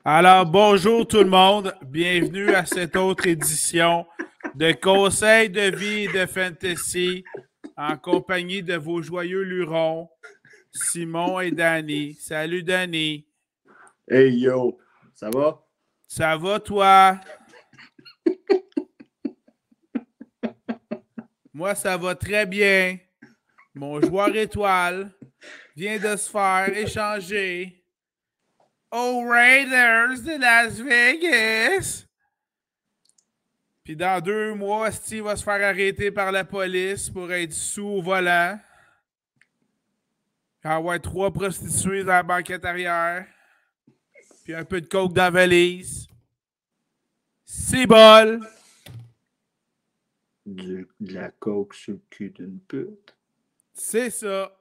Alors, bonjour tout le monde. Bienvenue à cette autre édition de Conseils de vie et de fantasy en compagnie de vos joyeux lurons, Simon et Danny. Salut, Danny. Hey yo, ça va? Ça va, toi? Moi, ça va très bien. Mon joueur étoile vient de se faire échanger aux Raiders de Las Vegas. Puis dans 2 mois, Steve va se faire arrêter par la police pour être sous au volant. Il va avoir 3 prostituées dans la banquette arrière. Puis un peu de coke dans la valise. C'est bol. De la coke sur le cul d'une pute. C'est ça.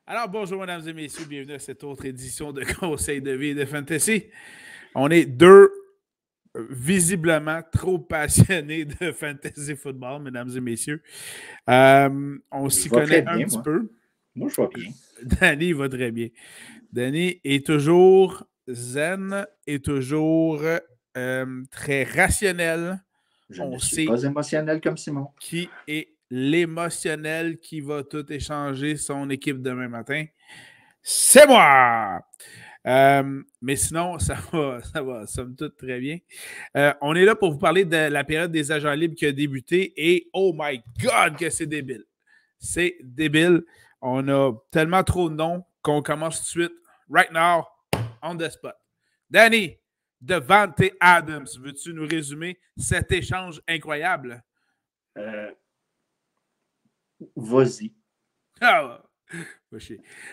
Alors, bonjour, mesdames et messieurs. Bienvenue à cette autre édition de Conseils de vie et de fantasy. On est deux visiblement trop passionnés de fantasy football, mesdames et messieurs. On s'y connaît un petit peu. Moi, je vois bien. Danny va très bien. Danny est toujours zen et toujours très rationnel. Je ne suis pas émotionnel comme Simon. Qui est l'émotionnel qui va tout échanger son équipe demain matin? C'est moi! Mais sinon, ça va, somme toute, très bien. On est là pour vous parler de la période des agents libres qui a débuté et oh my God que c'est débile. C'est débile. On a tellement trop de noms qu'on commence tout de suite, right now, on the spot. Danny, Davante Adams, veux-tu nous résumer cet échange incroyable? Vas-y. Ah!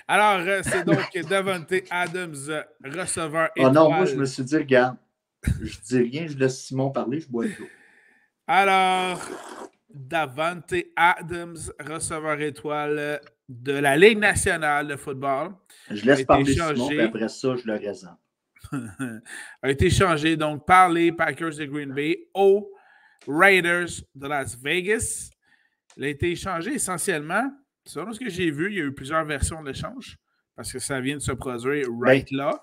Alors, c'est donc Davante Adams, receveur étoile. Oh non, moi, je me suis dit, regarde, je dis rien, je laisse Simon parler, je bois de l'eau. Alors, Davante Adams, receveur étoile de la Ligue nationale de football. Je laisse parler Simon, et après ça, je le raisonne. A été changé donc par les Packers de Green Bay aux Raiders de Las Vegas. Il a été échangé essentiellement, selon ce que j'ai vu, il y a eu plusieurs versions de l'échange parce que ça vient de se produire là.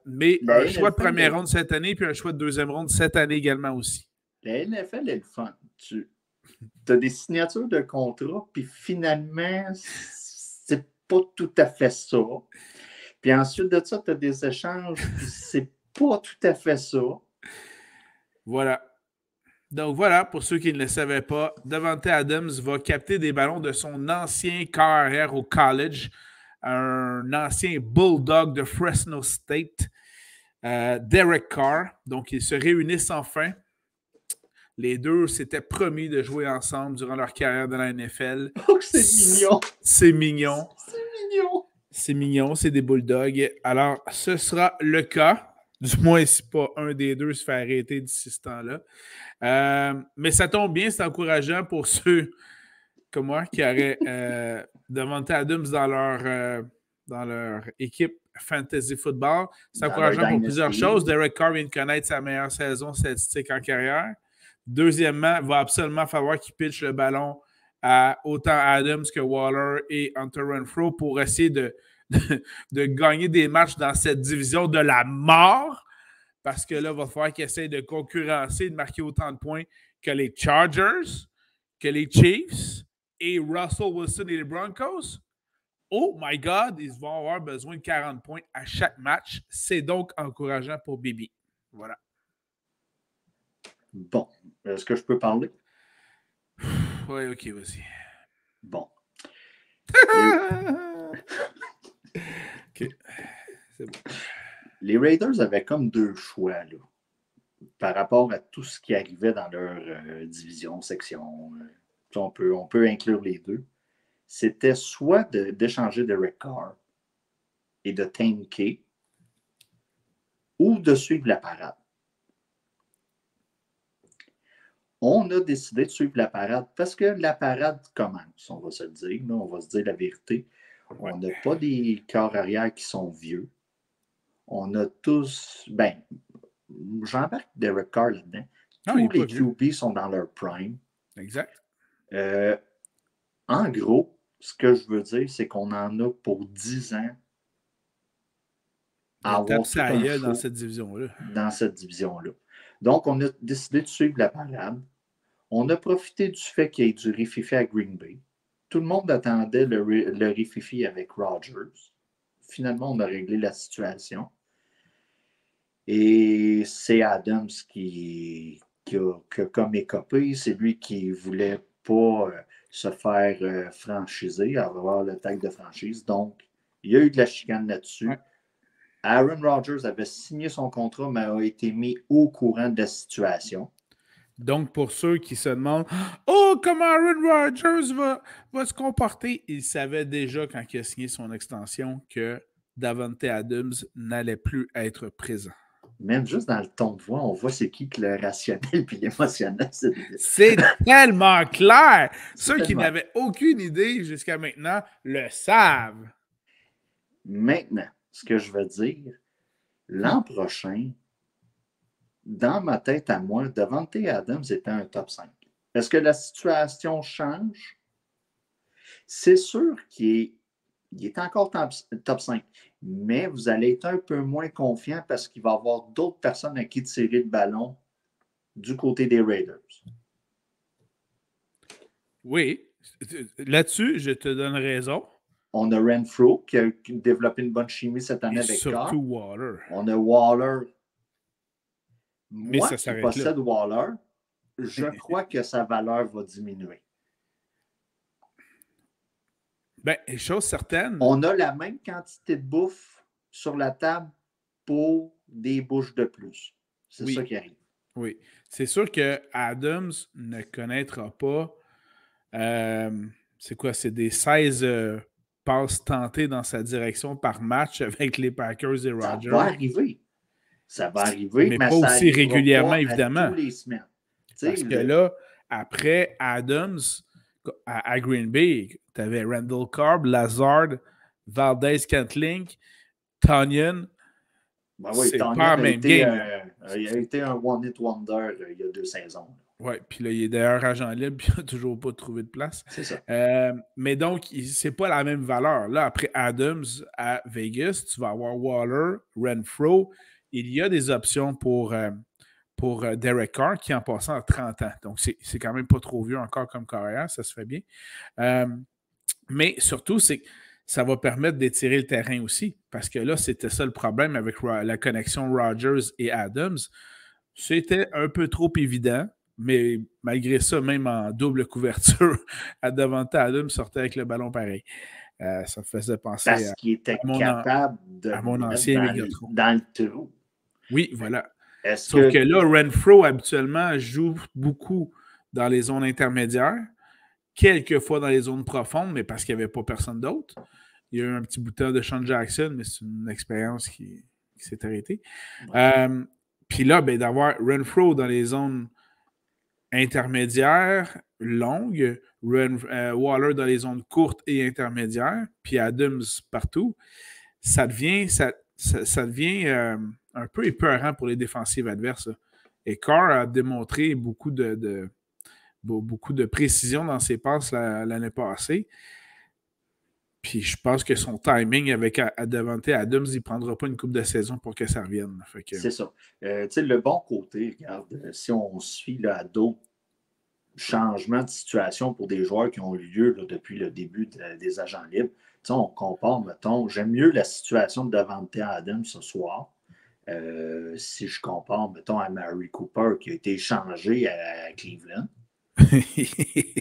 Mais un choix de première ronde cette année puis un choix de deuxième ronde cette année également aussi. La NFL est le fun. Tu as des signatures de contrat, puis finalement, c'est pas tout à fait ça. Puis ensuite de ça, tu as des échanges, puis c'est pas tout à fait ça. Voilà. Donc voilà, pour ceux qui ne le savaient pas, Davante Adams va capter des ballons de son ancien corps arrière au college, un ancien Bulldog de Fresno State, Derek Carr. Donc ils se réunissent enfin. Les deux s'étaient promis de jouer ensemble durant leur carrière dans la NFL. Oh, c'est mignon! C'est mignon. C'est mignon! C'est mignon, c'est des Bulldogs. Alors, ce sera le cas. Du moins, si pas un des deux se fait arrêter d'ici ce temps-là. Mais ça tombe bien, c'est encourageant pour ceux comme moi qui auraient Davante Adams dans leur équipe Fantasy Football. C'est encourageant pour plusieurs choses. Derek Carr vient de connaître sa meilleure saison statistique en carrière. Deuxièmement, il va absolument falloir qu'il pitche le ballon à autant Adams que Waller et Hunter Renfrow pour essayer de gagner des matchs dans cette division de la mort. Parce que là, il va falloir qu'ils essayent de concurrencer, de marquer autant de points que les Chargers, que les Chiefs et Russell Wilson et les Broncos. Oh my God, ils vont avoir besoin de 40 points à chaque match. C'est donc encourageant pour Bibi. Voilà. Bon, est-ce que je peux parler? Oui, ok, vas-y. Bon. Ok, c'est bon. Les Raiders avaient comme deux choix là, par rapport à tout ce qui arrivait dans leur division, section. On peut inclure les deux. C'était soit d'échanger Derek Carr et de tanker ou de suivre la parade. On a décidé de suivre la parade parce que la parade commence, on va se le dire. Là, on va se dire la vérité. Ouais. On n'a pas des corps arrière qui sont vieux. On a tous... Ben, j'embarque Derek Carr là-dedans. Tous les QB sont dans leur prime. Exact. En gros, ce que je veux dire, c'est qu'on en a pour 10 ans à avoir tout un show dans cette division-là. Dans cette division-là. Donc, on a décidé de suivre la parade. On a profité du fait qu'il y ait du rififi à Green Bay. Tout le monde attendait le rififi avec Rodgers. Finalement, on a réglé la situation. Et c'est Adams qui a comme écopé. C'est lui qui ne voulait pas se faire franchiser, avoir le tag de franchise. Donc, il y a eu de la chicane là-dessus. Ouais. Aaron Rodgers avait signé son contrat, mais a été mis au courant de la situation. Donc, pour ceux qui se demandent « Oh, comment Aaron Rodgers va se comporter? » Il savait déjà, quand il a signé son extension, que Davante Adams n'allait plus être présent. Même juste dans le ton de voix, on voit c'est qui que le rationnel puis l'émotionnel. C'est tellement clair! Ceux qui n'avaient aucune idée jusqu'à maintenant le savent. Maintenant, ce que je veux dire, l'an prochain, dans ma tête à moi, Davante Adams était un top 5. Est-ce que la situation change? C'est sûr qu'il est encore top 5, mais vous allez être un peu moins confiant parce qu'il va y avoir d'autres personnes à qui tirer le ballon du côté des Raiders. Oui, là-dessus, je te donne raison. On a Renfro qui a développé une bonne chimie cette année avec Carr. Surtout Waller. On a Waller. Mais Moi ça qui s'arrête possède là. Waller, je crois que sa valeur va diminuer. Ben, chose certaine. On a la même quantité de bouffe sur la table pour des bouches de plus. C'est ça qui arrive. Oui. C'est sûr que Adams ne connaîtra pas. C'est quoi? C'est des 16 passes tentées dans sa direction par match avec les Packers et Rodgers. Ça va arriver. Ça va arriver, mais pas ça aussi régulièrement, pas évidemment. tous les semaines. Parce que là, après Adams, à Green Bay, tu avais Randall Cobb, Lazard, Valdez-Scantling, Tonyan. Ben oui, c'est Tonyan pas la même game. Il a été un one-hit wonder il y a 2 saisons. Oui, puis là, il est d'ailleurs agent libre, puis il n'a toujours pas trouvé de place. C'est ça. Mais donc, c'est pas la même valeur. Là, après Adams à Vegas, tu vas avoir Waller, Renfro. Il y a des options pour Derek Carr, qui en passant à 30 ans. Donc, c'est quand même pas trop vieux encore comme carrière, ça se fait bien. Mais surtout, c'est que ça va permettre d'étirer le terrain aussi, parce que là, c'était ça le problème avec la connexion Rodgers et Adams. C'était un peu trop évident, mais malgré ça, même en double couverture, Davante Adams sortait avec le ballon pareil. Ça me faisait penser parce qu'il était capable de mon ancien Mégatron. Dans le trou. Oui, voilà. Sauf que là, Renfro, habituellement, joue beaucoup dans les zones intermédiaires, quelquefois dans les zones profondes, mais parce qu'il n'y avait pas personne d'autre. Il y a eu un petit bout de temps de Sean Jackson, mais c'est une expérience qui s'est arrêtée. Ouais. Puis là, ben, d'avoir Renfro dans les zones intermédiaires, longues, Waller dans les zones courtes et intermédiaires, puis Adams partout, ça devient un peu épeurant pour les défensives adverses. Et Carr a démontré beaucoup de précision dans ses passes l'année passée. Puis je pense que son timing avec Davante Adams, il ne prendra pas une coupe de saison pour que ça revienne. C'est ça. Le bon côté, regarde, si on suit là, à d'autres changements de situation pour des joueurs qui ont eu lieu là, depuis le début des agents libres, on compare, mettons, j'aime mieux la situation de Davante Adams ce soir. Si je compare, mettons, à Mary Cooper qui a été échangé à Cleveland,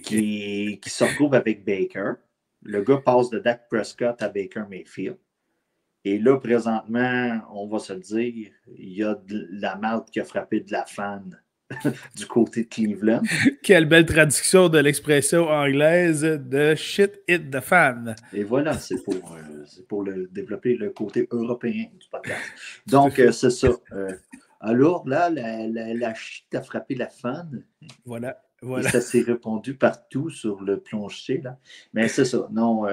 qui se retrouve avec Baker. Le gars passe de Dak Prescott à Baker Mayfield. Et là, présentement, on va se le dire, il y a de la marde qui a frappé de la fan du côté de Cleveland. Quelle belle traduction de l'expression anglaise de shit hit the fan. Et voilà, c'est pour développer le côté européen du podcast. Donc, c'est ça. Alors là, la shit a frappé la fan. Voilà. Et ça s'est répandu partout sur le plancher. Là. Mais c'est ça. Non,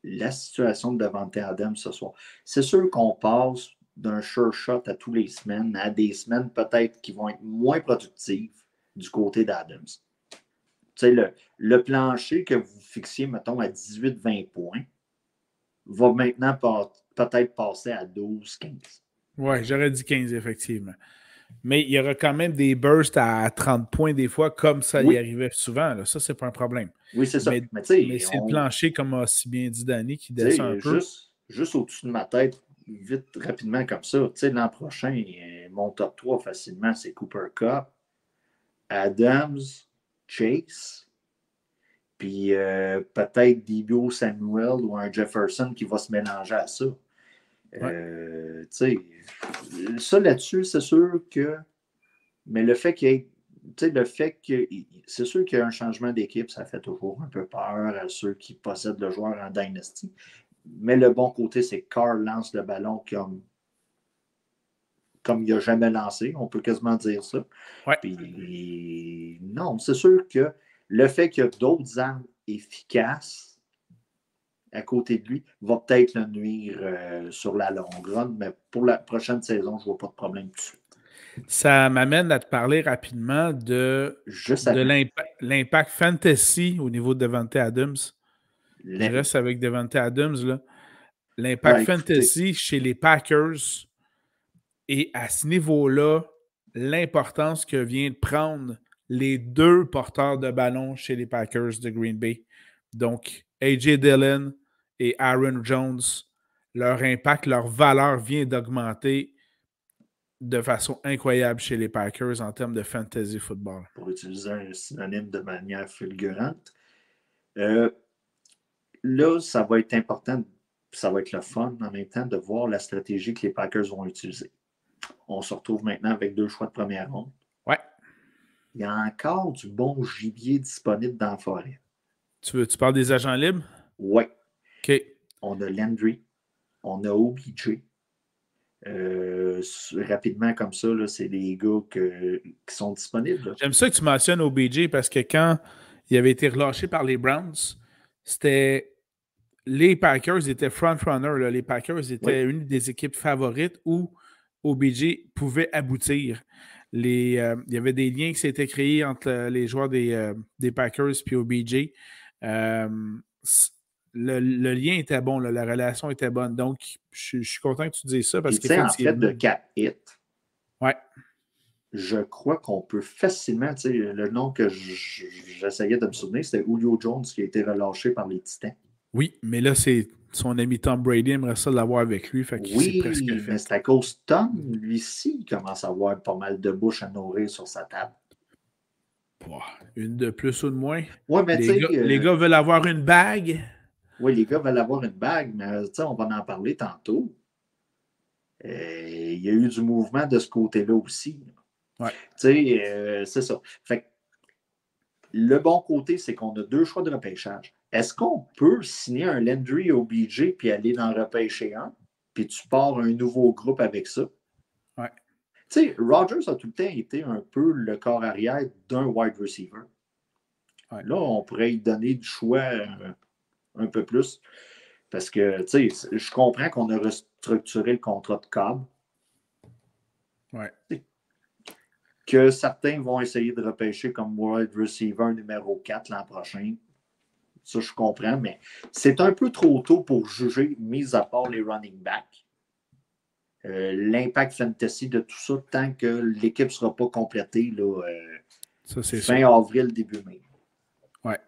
la situation de Davante Adams ce soir. C'est sûr qu'on passe d'un sure shot à tous les semaines à des semaines peut-être qui vont être moins productives du côté d'Adams. Tu sais, le plancher que vous fixiez, mettons, à 18-20 points va maintenant peut-être passer à 12-15. Ouais, j'aurais dit 15, effectivement. Mais il y aura quand même des bursts à 30 points des fois, comme ça y Oui, arrivait souvent. Là. Ça, c'est pas un problème. oui, c'est ça. Mais, Mais tu mais sais, c'est le plancher, comme a si bien dit Danny, qui tu descend un sais, peu. juste au-dessus de ma tête, vite, rapidement comme ça, tu sais, l'an prochain, mon top 3 facilement, c'est Cooper Cup, Adams, Chase, puis peut-être Debo Samuel ou un Jefferson qui va se mélanger à ça. Ouais. Tu sais, ça là-dessus, c'est sûr que. Mais le fait qu'il y ait. Tu sais, le fait que. C'est sûr qu'il y a un changement d'équipe, ça fait toujours un peu peur à ceux qui possèdent le joueur en Dynasty. Mais le bon côté, c'est que Carr lance le ballon comme il n'a jamais lancé. On peut quasiment dire ça. Ouais. Puis, non, c'est sûr que le fait qu'il y a d'autres armes efficaces à côté de lui va peut-être le nuire sur la longue run, mais pour la prochaine saison, je ne vois pas de problème dessus. Ça m'amène à te parler rapidement Juste de avant. l'impact fantasy au niveau de Devante Adams. Je Les... reste avec Devante Adams. Là. L'impact Ah, écoutez, fantasy chez les Packers et à ce niveau-là, l'importance que vient de prendre les deux porteurs de ballon chez les Packers de Green Bay. Donc, A.J. Dillon et Aaron Jones, leur impact, leur valeur vient d'augmenter de façon incroyable chez les Packers en termes de fantasy football. pour utiliser un synonyme de manière fulgurante, euh, là, ça va être important, ça va être le fun en même temps de voir la stratégie que les Packers vont utiliser. On se retrouve maintenant avec 2 choix de première ronde. Ouais. Il y a encore du bon gibier disponible dans la forêt. Tu parles des agents libres? Oui. OK. On a Landry, on a OBJ. Rapidement comme ça, là, c'est des gars qui sont disponibles. Là. J'aime ça que tu mentionnes OBJ parce que quand il avait été relâché par les Browns, c'était les Packers étaient front-runner. Les Packers Oui, étaient une des équipes favorites où OBJ pouvait aboutir. Il y avait des liens qui s'étaient créés entre les joueurs des Packers et OBJ. Euh, le lien était bon, là, la relation était bonne. Donc, je suis content que tu dises ça parce puis tu sais, en fait, qu'effectivement, de cap hit, ouais, je crois qu'on peut facilement, tu sais, le nom que j'essayais de me souvenir, c'était Julio Jones qui a été relâché par les Titans. oui, mais là, c'est son ami Tom Brady aimerait ça l'avoir avec lui, fait que c'est presque Oui, mais fait. c'est à cause de Tom, lui-ci, il commence à avoir pas mal de bouches à nourrir sur sa table. Pouah, une de plus ou de moins. Oui, mais tu sais, Les gars veulent avoir une bague. oui, les gars veulent avoir une bague, mais tu sais, on va en parler tantôt. Il y a eu du mouvement de ce côté-là aussi. Ouais. Tu sais, c'est ça. Fait que le bon côté, c'est qu'on a 2 choix de repêchage. Est-ce qu'on peut signer un Landry OBJ puis aller dans le repêcher un, puis tu pars un nouveau groupe avec ça? Ouais. Tu sais, Rodgers a tout le temps été un peu le corps arrière d'un wide receiver. Ouais. Là, on pourrait lui donner du choix un peu plus. Parce que, tu sais, je comprends qu'on a restructuré le contrat de Cobb, Ouais. que certains vont essayer de repêcher comme wide receiver numéro 4 l'an prochain. Ça, je comprends, mais c'est un peu trop tôt pour juger, mis à part les running backs, l'impact fantasy de tout ça tant que l'équipe ne sera pas complétée là, Ça, c'est fin sûr. avril, début mai. Ouais.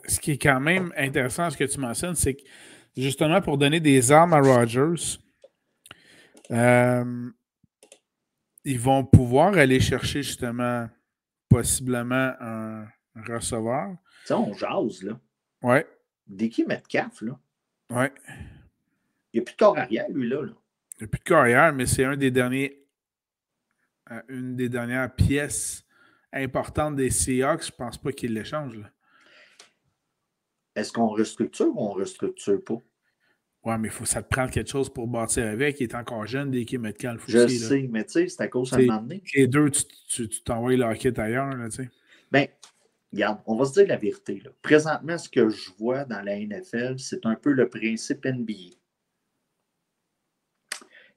Ce qui est quand même intéressant, ce que tu mentionnes, c'est que justement pour donner des armes à Rodgers, ils vont pouvoir aller chercher justement possiblement un receveur. Tu sais, on jase, là. Ouais. Dès qu'il Metcalf, là, Ouais. il n'y a plus de corps arrière, lui, là. Il n'y a plus de carrière, mais c'est une des dernières pièces importantes des Seahawks. Je pense pas qu'ils l'échangent. Là. Est-ce qu'on restructure ou on ne restructure pas? Ouais, mais ça te prend quelque chose pour bâtir avec. Il est encore jeune, dès qu'il met de calf Je aussi. Là. sais, mais tu sais, c'est à cause d'un T'sais, moment donné. les deux, tu t'envoies leur kit ailleurs. Là, Ben, regarde, on va se dire la vérité. Là. Présentement, ce que je vois dans la NFL, c'est un peu le principe NBA.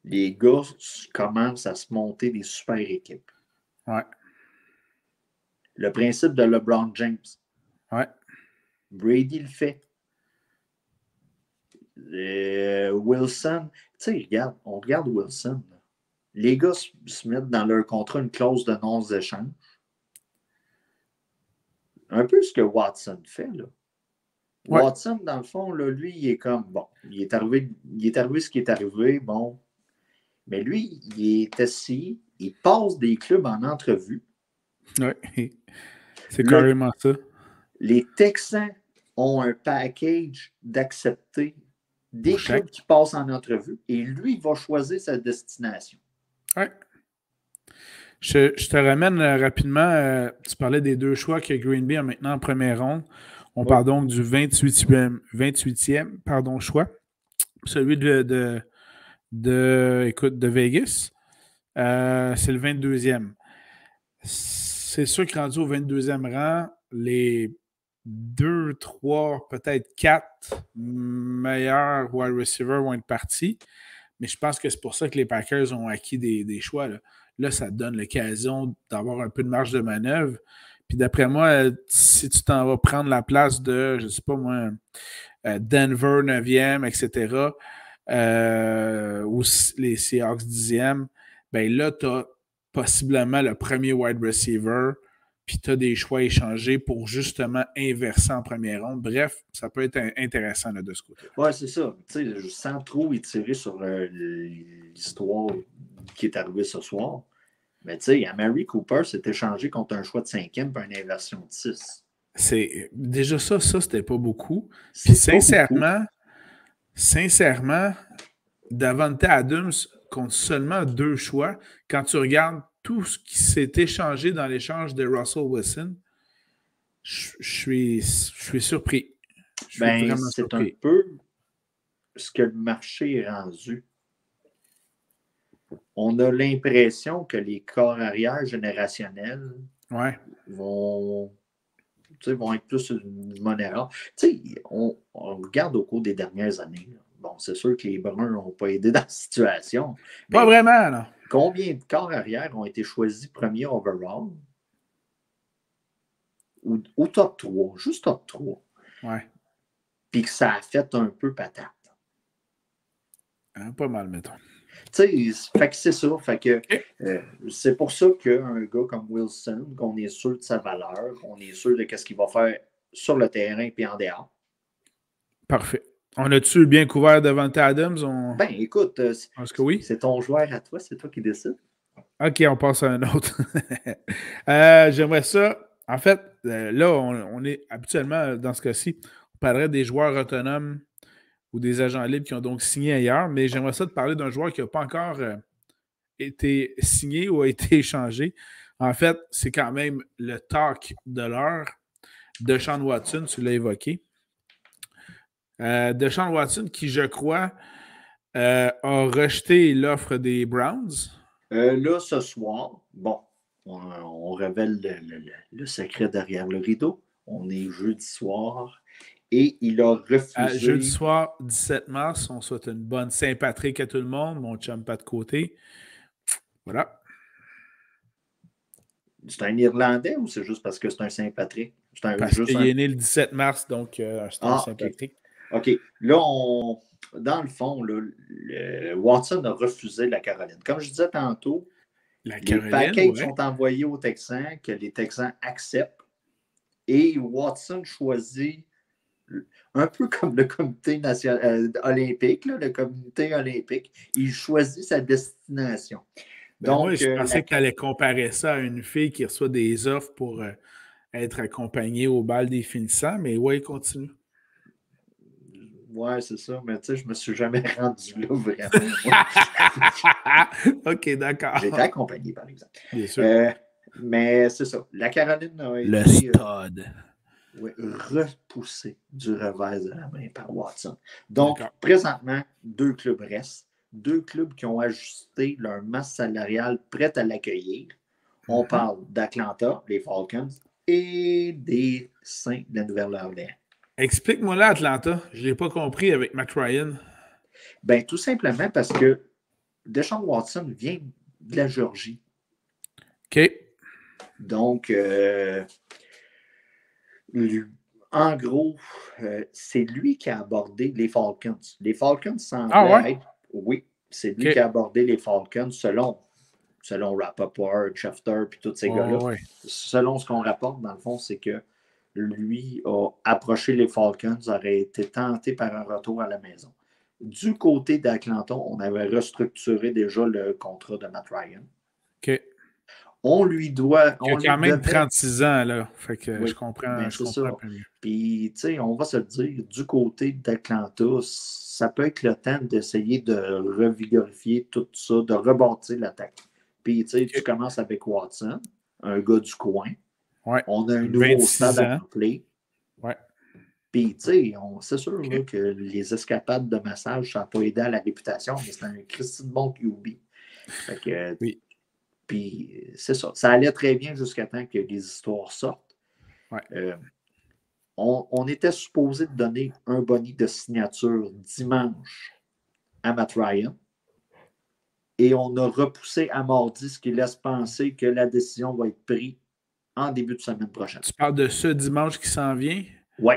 Les gars commencent à se monter des super équipes. Ouais. Le principe de LeBron James. Ouais. Brady le fait. Wilson, tu sais, on regarde Wilson. Là. Les gars se mettent dans leur contrat une clause de non-échange. Un peu ce que Watson fait, là. Ouais. Watson, dans le fond, là, lui, il est comme, bon, il est arrivé ce qui est arrivé, bon. Mais lui, il est assis, il passe des clubs en entrevue. Ouais. C'est carrément ça. Les Texans ont un package d'accepter des clubs qui passent en entrevue et lui, il va choisir sa destination. Ouais. Je te ramène rapidement. Tu parlais des 2 choix que Green Bay a maintenant en première ronde. On parle donc du 28e choix. Celui de Vegas, c'est le 22e. C'est sûr que rendu au 22e rang, les 2, 3, peut-être 4 meilleurs wide receivers vont être partis. Mais je pense que c'est pour ça que les Packers ont acquis des choix. Là, ça te donne l'occasion d'avoir un peu de marge de manœuvre. Puis d'après moi, si tu t'en vas prendre la place de, je ne sais pas moi, Denver 9e, etc., ou les Seahawks 10e, ben là, tu as possiblement le premier wide receiver, puis tu as des choix échangés pour justement inverser en première ronde. Bref, ça peut être intéressant là, de ce côté-là. Oui, c'est ça. Tu sais, sans trop étirer sur l'histoire qui est arrivée ce soir, mais tu sais, Amari Cooper s'est échangé contre un choix de 5e et une inversion de 6. C'est déjà ça, c'était pas beaucoup. Puis sincèrement, Davante Adams compte seulement 2 choix. Quand tu regardes tout ce qui s'est échangé dans l'échange de Russell Wilson, je suis surpris. Je suis vraiment c'est surpris. un peu ce que le marché est rendu. On a l'impression que les corps arrière générationnels vont être plus une monnaie rare. On regarde au cours des dernières années. Là. Bon, c'est sûr que les Bruns n'ont pas aidé dans la situation. Pas vraiment, non. Combien de corps arrière ont été choisis premier overall? Ou top 3, juste top 3. Ouais. Puis que ça a fait un peu patate. Pas mal, mettons. Fait que c'est ça. Fait que c'est pour ça qu'un gars comme Wilson, qu'on est sûr de sa valeur, qu'on est sûr de ce qu'il va faire sur le terrain et en dehors. Parfait. On a-tu bien couvert Davante Adams? Ben, écoute, Est-ce que oui? C'est ton joueur à toi, c'est toi qui décides. OK, on passe à un autre. J'aimerais ça. En fait, là, on est habituellement, dans ce cas-ci, on parlerait des joueurs autonomes ou des agents libres qui ont donc signé ailleurs, mais j'aimerais ça te parler d'un joueur qui n'a pas encore été signé ou a été échangé. En fait, c'est quand même le talk de l'heure. Deshaun Watson, tu l'as évoqué. Deshaun Watson, qui, je crois, a rejeté l'offre des Browns. Là, ce soir, bon, on révèle le secret derrière le rideau. On est jeudi soir et il a refusé. Jeudi soir, 17 mars, on souhaite une bonne Saint-Patrick à tout le monde. Mon chum pas de côté. Voilà. C'est un Irlandais ou c'est juste parce que c'est un Saint-Patrick? Parce qu'il est né le 17 mars, donc c'est un Saint-Patrick. OK. Là, dans le fond, là, Watson a refusé la Caroline. Comme je disais tantôt, les packages sont envoyés aux Texans, que les Texans acceptent, et Watson choisit, un peu comme le comité olympique, là, le comité olympique, il choisit sa destination. Donc, moi, je pensais que tu allais comparer ça à une fille qui reçoit des offres pour être accompagnée au bal des finissants, mais ouais, continue. Ouais, c'est ça, mais tu sais, je me suis jamais rendu là vraiment. OK, d'accord. J'ai été accompagné, par exemple. Bien sûr. Mais c'est ça. La Caroline a été repoussée du revers de la main par Watson. Donc, présentement, 2 clubs restent. 2 clubs qui ont ajusté leur masse salariale prête à l'accueillir. On parle d'Atlanta, les Falcons, et des Saints de la Nouvelle-Orléans. Explique-moi là, Atlanta. Je ne l'ai pas compris avec Matt Ryan. Ben, tout simplement parce que Deshaun Watson vient de la Géorgie. OK. Donc, En gros, c'est lui qui a abordé les Falcons. Les Falcons Ah ouais? semblaient être. Oui, c'est lui OK. qui a abordé les Falcons selon Rappaport, Schefter et tous ces gars-là. Ouais. Selon ce qu'on rapporte, dans le fond, c'est que lui a approché les Falcons, aurait été tenté par un retour à la maison. Du côté d'Atlanta, on avait restructuré déjà le contrat de Matt Ryan. OK. On lui doit. Il a On lui quand même devait. 36 ans, là. Fait que Oui, je comprends ben c'est ça. un peu mieux. Puis, tu sais, on va se le dire, du côté d'Atlanta, ça peut être le temps d'essayer de revigorifier tout ça, de rebâtir l'attaque. Puis, tu sais, tu commences avec Watson, un gars du coin. Ouais. On a un nouveau 26 stade à ans. remplir. Ouais. Puis, tu sais, c'est sûr là, que les escapades de massage, ça n'a pas aidé à la réputation, mais c'est un Christy de bon QB. Fait que, Oui. puis, c'est ça. Ça allait très bien jusqu'à temps que les histoires sortent. Ouais. On était supposé donner un bonus de signature dimanche à Matt Ryan et on a repoussé à mardi, ce qui laisse penser que la décision va être prise en début de semaine prochaine. Tu parles de ce dimanche qui s'en vient? Oui.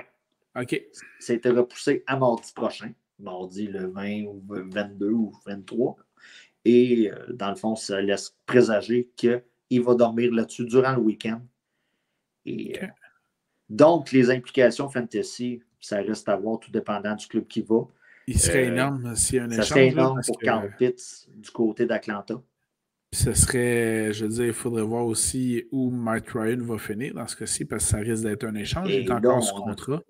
OK. C'était repoussé à mardi prochain, mardi le 20 ou 22 ou 23. Et dans le fond, ça laisse présager qu'il va dormir là-dessus durant le week-end. Et donc, les implications fantasy, ça reste à voir, tout dépendant du club qui va. Il serait énorme s'il y a un échange. Ça serait énorme là, pour Carl Pitts du côté d'Atlanta. Ce serait, je veux dire, il faudrait voir aussi où Matt Ryan va finir dans ce cas-ci, parce que ça risque d'être un échange. Il est encore sous contrat.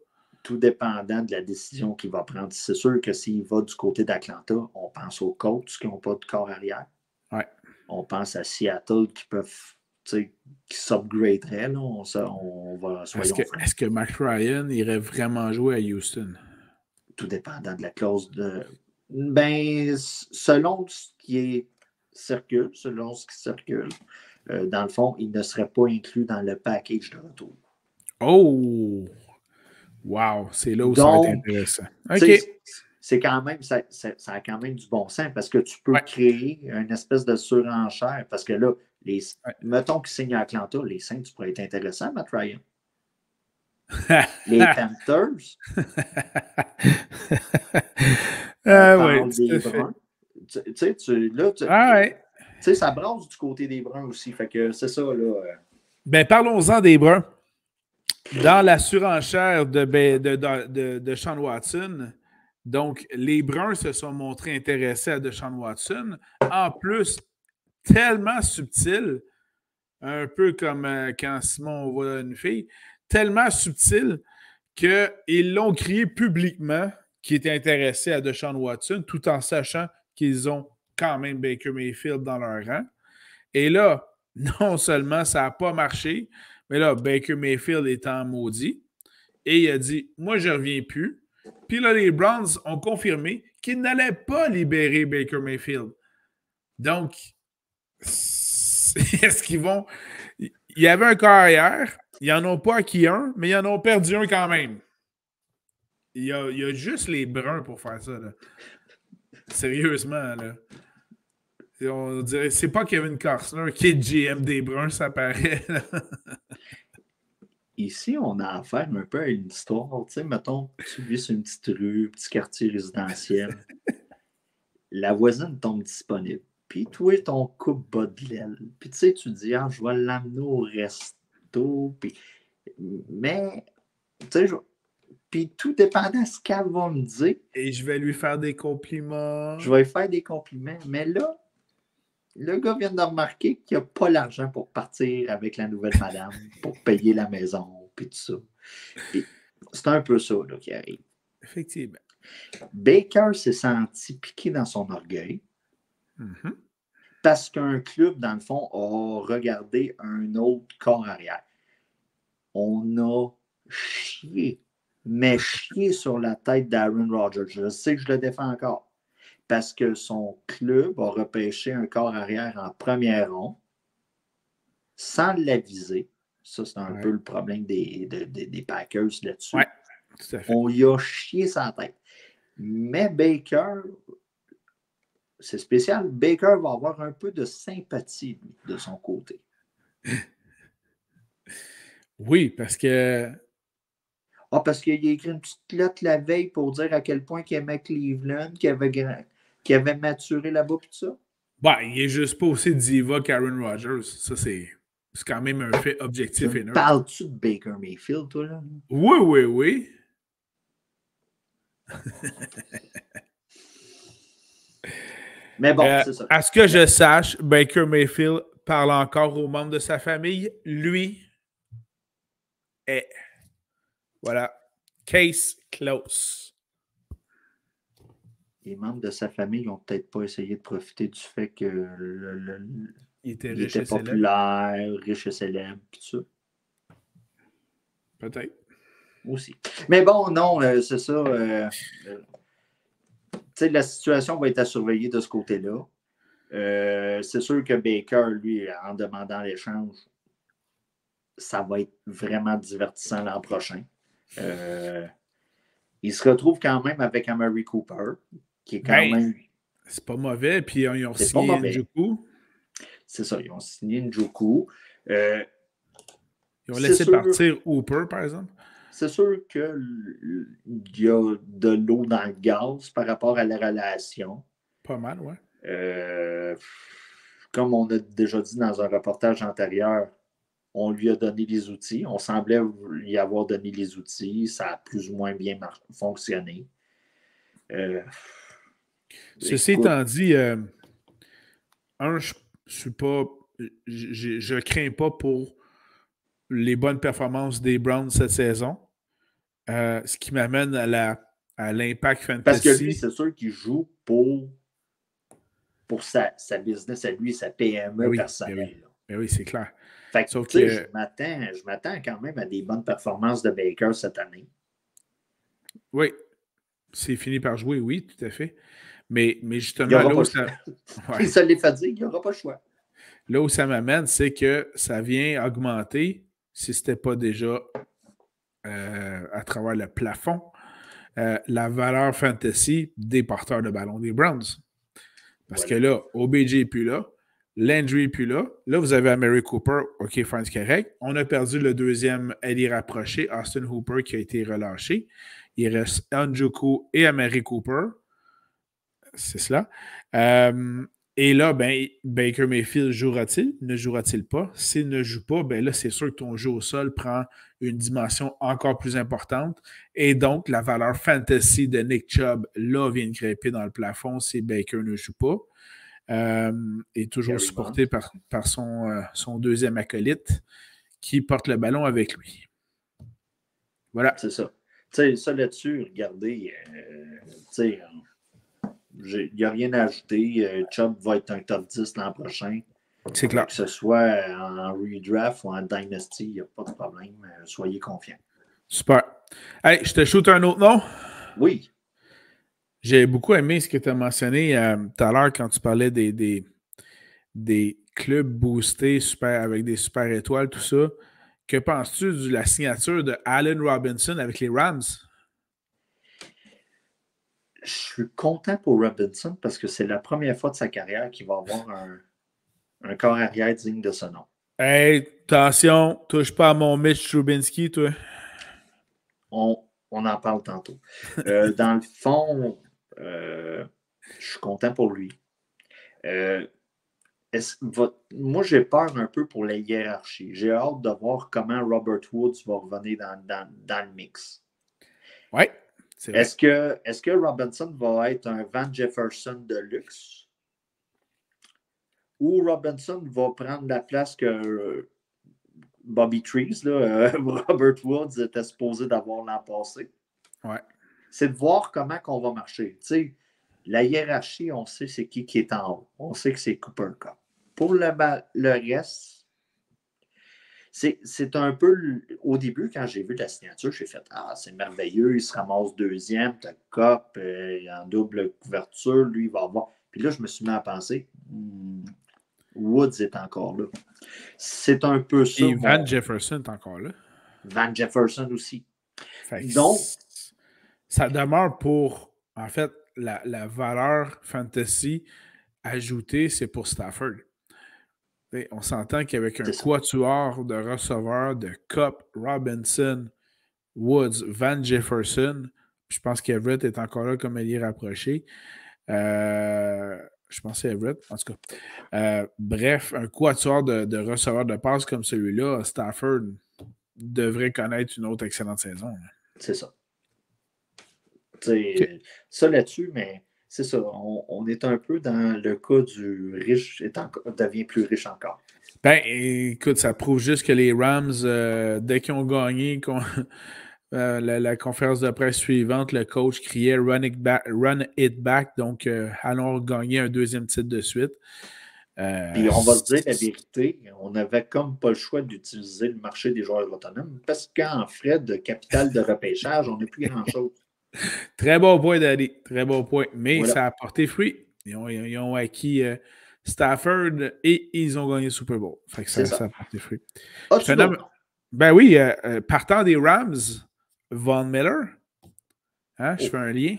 Tout dépendant de la décision qu'il va prendre. C'est sûr que s'il va du côté d'Atlanta, on pense aux Colts qui n'ont pas de corps arrière. Ouais. On pense à Seattle qui peuvent, qui s'upgraderaient. Est-ce que Matt Ryan irait vraiment jouer à Houston? Tout dépendant de la clause de. Ben, selon ce qui circule, dans le fond, il ne serait pas inclus dans le package de retour. Oh! Wow! C'est là où ça va être intéressant. OK. C'est quand même, ça a quand même du bon sens parce que tu peux créer une espèce de surenchère. Parce que là, mettons qu'il signe à Atlanta, les Saints pourraient être intéressants, Matt Ryan. Les Panthers. Oui, des Bruns. Ça brasse du côté des Bruns aussi. Fait que c'est ça, là. Ben, parlons-en des Bruns. Dans la surenchère de Sean Watson, donc les Bruns se sont montrés intéressés à Deshaun Watson. En plus, tellement subtil, un peu comme quand Simon voit une fille, tellement subtil qu'ils l'ont crié publiquement qu'ils étaient intéressés à Deshaun Watson, tout en sachant qu'ils ont quand même Baker Mayfield dans leur rang. Et là, non seulement ça n'a pas marché, mais là, Baker Mayfield est en maudit. Et il a dit, moi, je ne reviens plus. Puis là, les Browns ont confirmé qu'ils n'allaient pas libérer Baker Mayfield. Donc, est-ce qu'ils vont... Il y avait un carrière, ils n'en ont pas acquis un, mais ils en ont perdu un quand même. Il y a juste les Bruns pour faire ça, là. Sérieusement, là. On dirait, c'est pas Kevin Costner qui est GM des Bruns, ça paraît. Ici, on a affaire un peu à une histoire. Tu sais, mettons, tu vis sur une petite rue, un petit quartier résidentiel. La voisine tombe disponible. Puis toi, ton couple bat de l'aile. Puis tu sais, tu dis, ah, je vais l'amener au resto. Puis... Mais, tu sais, puis tout dépendant de ce qu'elle va me dire. Et je vais lui faire des compliments. Je vais lui faire des compliments. Mais là, le gars vient de remarquer qu'il n'a pas l'argent pour partir avec la nouvelle madame, pour payer la maison, puis tout ça. Puis, c'est un peu ça là, qui arrive. Effectivement. Baker s'est senti piqué dans son orgueil parce qu'un club, dans le fond, a regardé un autre corps arrière. On a chié, mais chié sur la tête d'Aaron Rodgers. Je sais que je le défends encore. Parce que son club a repêché un corps arrière en première ronde sans l'aviser. Ça, c'est un peu le problème des Packers là-dessus. Ouais, tout à fait. On y a chié sa tête. Mais Baker, c'est spécial, Baker va avoir un peu de sympathie de son côté. Oui, parce que Ah, parce qu'il a écrit une petite lettre la veille pour dire à quel point il aimait Cleveland, qu'il avait maturé là-bas, tout ça. Bah, il est juste pas aussi diva qu'Aaron Rodgers. Ça, c'est quand même un fait objectif et neutre. Parles-tu de Baker Mayfield, toi, là? Oui, oui, oui. Mais bon, c'est ça. À ce que je sache, Baker Mayfield parle encore aux membres de sa famille. Lui est. Voilà. Case close. Les membres de sa famille n'ont peut-être pas essayé de profiter du fait que il était, il était populaire, riche et célèbre, tout ça. Peut-être. Aussi. Mais bon, non, c'est ça. La situation va être à surveiller de ce côté-là. C'est sûr que Baker, lui, en demandant l'échange, ça va être vraiment divertissant l'an prochain. Il se retrouve quand même avec Amari Cooper, qui est quand même. C'est pas mauvais, puis ils ont signé Njoku. C'est ça, ils ont signé Njoku. Ils ont laissé partir Hooper, par exemple. C'est sûr qu'il y a de l'eau dans le gaz par rapport à la relation. Pas mal, ouais. Comme on a déjà dit dans un reportage antérieur, on lui a donné les outils. On semblait lui avoir donné les outils. Ça a plus ou moins bien fonctionné. Ceci étant dit, je suis pas. Je crains pas pour les bonnes performances des Browns cette saison. Ce qui m'amène à l'impact fantasy. Parce que lui, c'est sûr qu'il joue pour sa business à lui, sa PME personnelle. Ben oui, c'est clair. Fait que, je m'attends quand même à des bonnes performances de Baker cette année. Oui. C'est fini par jouer, oui, tout à fait. Mais justement, là où ça... Il se l'est fait dire, il n'y aura pas le choix. Là où ça m'amène, c'est que ça vient augmenter, si ce n'était pas déjà à travers le plafond, la valeur fantasy des porteurs de ballon des Browns. Parce que là, OBJ n'est plus là, Landry n'est plus là. Là, vous avez Amari Cooper, OK, fine, c'est correct. On a perdu le deuxième allié rapproché, Austin Hooper, qui a été relâché. Il reste Njoku et Amari Cooper. C'est cela. Et là, Baker Mayfield jouera-t-il? Ne jouera-t-il pas? S'il ne joue pas, là, c'est sûr que ton jeu au sol prend une dimension encore plus importante. Et donc, la valeur fantasy de Nick Chubb, là, vient de grimper dans le plafond si Baker ne joue pas. Est toujours supporté par son deuxième acolyte qui porte le ballon avec lui. Voilà. C'est ça. Tu sais, ça là-dessus, regardez, il n'y a rien à ajouter. Chubb va être un top 10 l'an prochain. C'est clair. Que ce soit en redraft ou en dynasty, il n'y a pas de problème. Soyez confiants. Super. Hey, je te shoot un autre nom? Oui. J'ai beaucoup aimé ce que tu as mentionné tout à l'heure quand tu parlais des clubs boostés avec des super étoiles, tout ça. Que penses-tu de la signature de Allen Robinson avec les Rams? Je suis content pour Robinson parce que c'est la première fois de sa carrière qu'il va avoir un corps arrière digne de ce nom. Hey, attention, touche pas à mon Mitch Trubisky, toi. On en parle tantôt. Dans le fond, je suis content pour lui. Moi, j'ai peur un peu pour la hiérarchie. J'ai hâte de voir comment Robert Woods va revenir dans le mix. Oui. Est-ce que Robinson va être un Van Jefferson de luxe? Ou Robinson va prendre la place que Bobby Trees, Robert Woods était supposé d'avoir l'an passé? Ouais. C'est de voir comment qu'on va marcher. Tu sais, la hiérarchie, on sait c'est qui est en haut. On sait que c'est Cooper Cup. Pour le reste, c'est un peu... Au début, quand j'ai vu la signature, j'ai fait « Ah, c'est merveilleux, il se ramasse deuxième, t'as Cup en double couverture, lui, il va avoir... » Puis là, je me suis mis à penser Woods est encore là. C'est un peu ça. Et Van Jefferson est encore là. Van Jefferson aussi. Donc, ça demeure pour, en fait, la valeur fantasy ajoutée, c'est pour Stafford. Et on s'entend qu'avec un quatuor de receveurs de Cup, Robinson, Woods, Van Jefferson. Je pense qu'Everett est encore là comme allié rapproché. Je pense que c'est Everett, en tout cas. Bref, un quatuor de receveurs de passe comme celui-là, Stafford devrait connaître une autre excellente saison. Là. C'est ça. Okay. Ça là-dessus, mais c'est ça. On est un peu dans le cas du riche devient plus riche encore. Ben, écoute, ça prouve juste que les Rams, dès qu'ils ont gagné la conférence de presse suivante, le coach criait run it back, donc allons gagner un deuxième titre de suite. Puis on va se dire la vérité, on n'avait comme pas le choix d'utiliser le marché des joueurs autonomes parce qu'en frais de capital de repêchage, on n'a plus grand-chose. Très bon point, Daddy. Très bon point. Mais voilà. Ça a porté fruit. Ils ont acquis Stafford et ils ont gagné le Super Bowl. Fait que ça a porté fruit. Ben oui, partant des Rams, Von Miller. Hein, je fais un lien.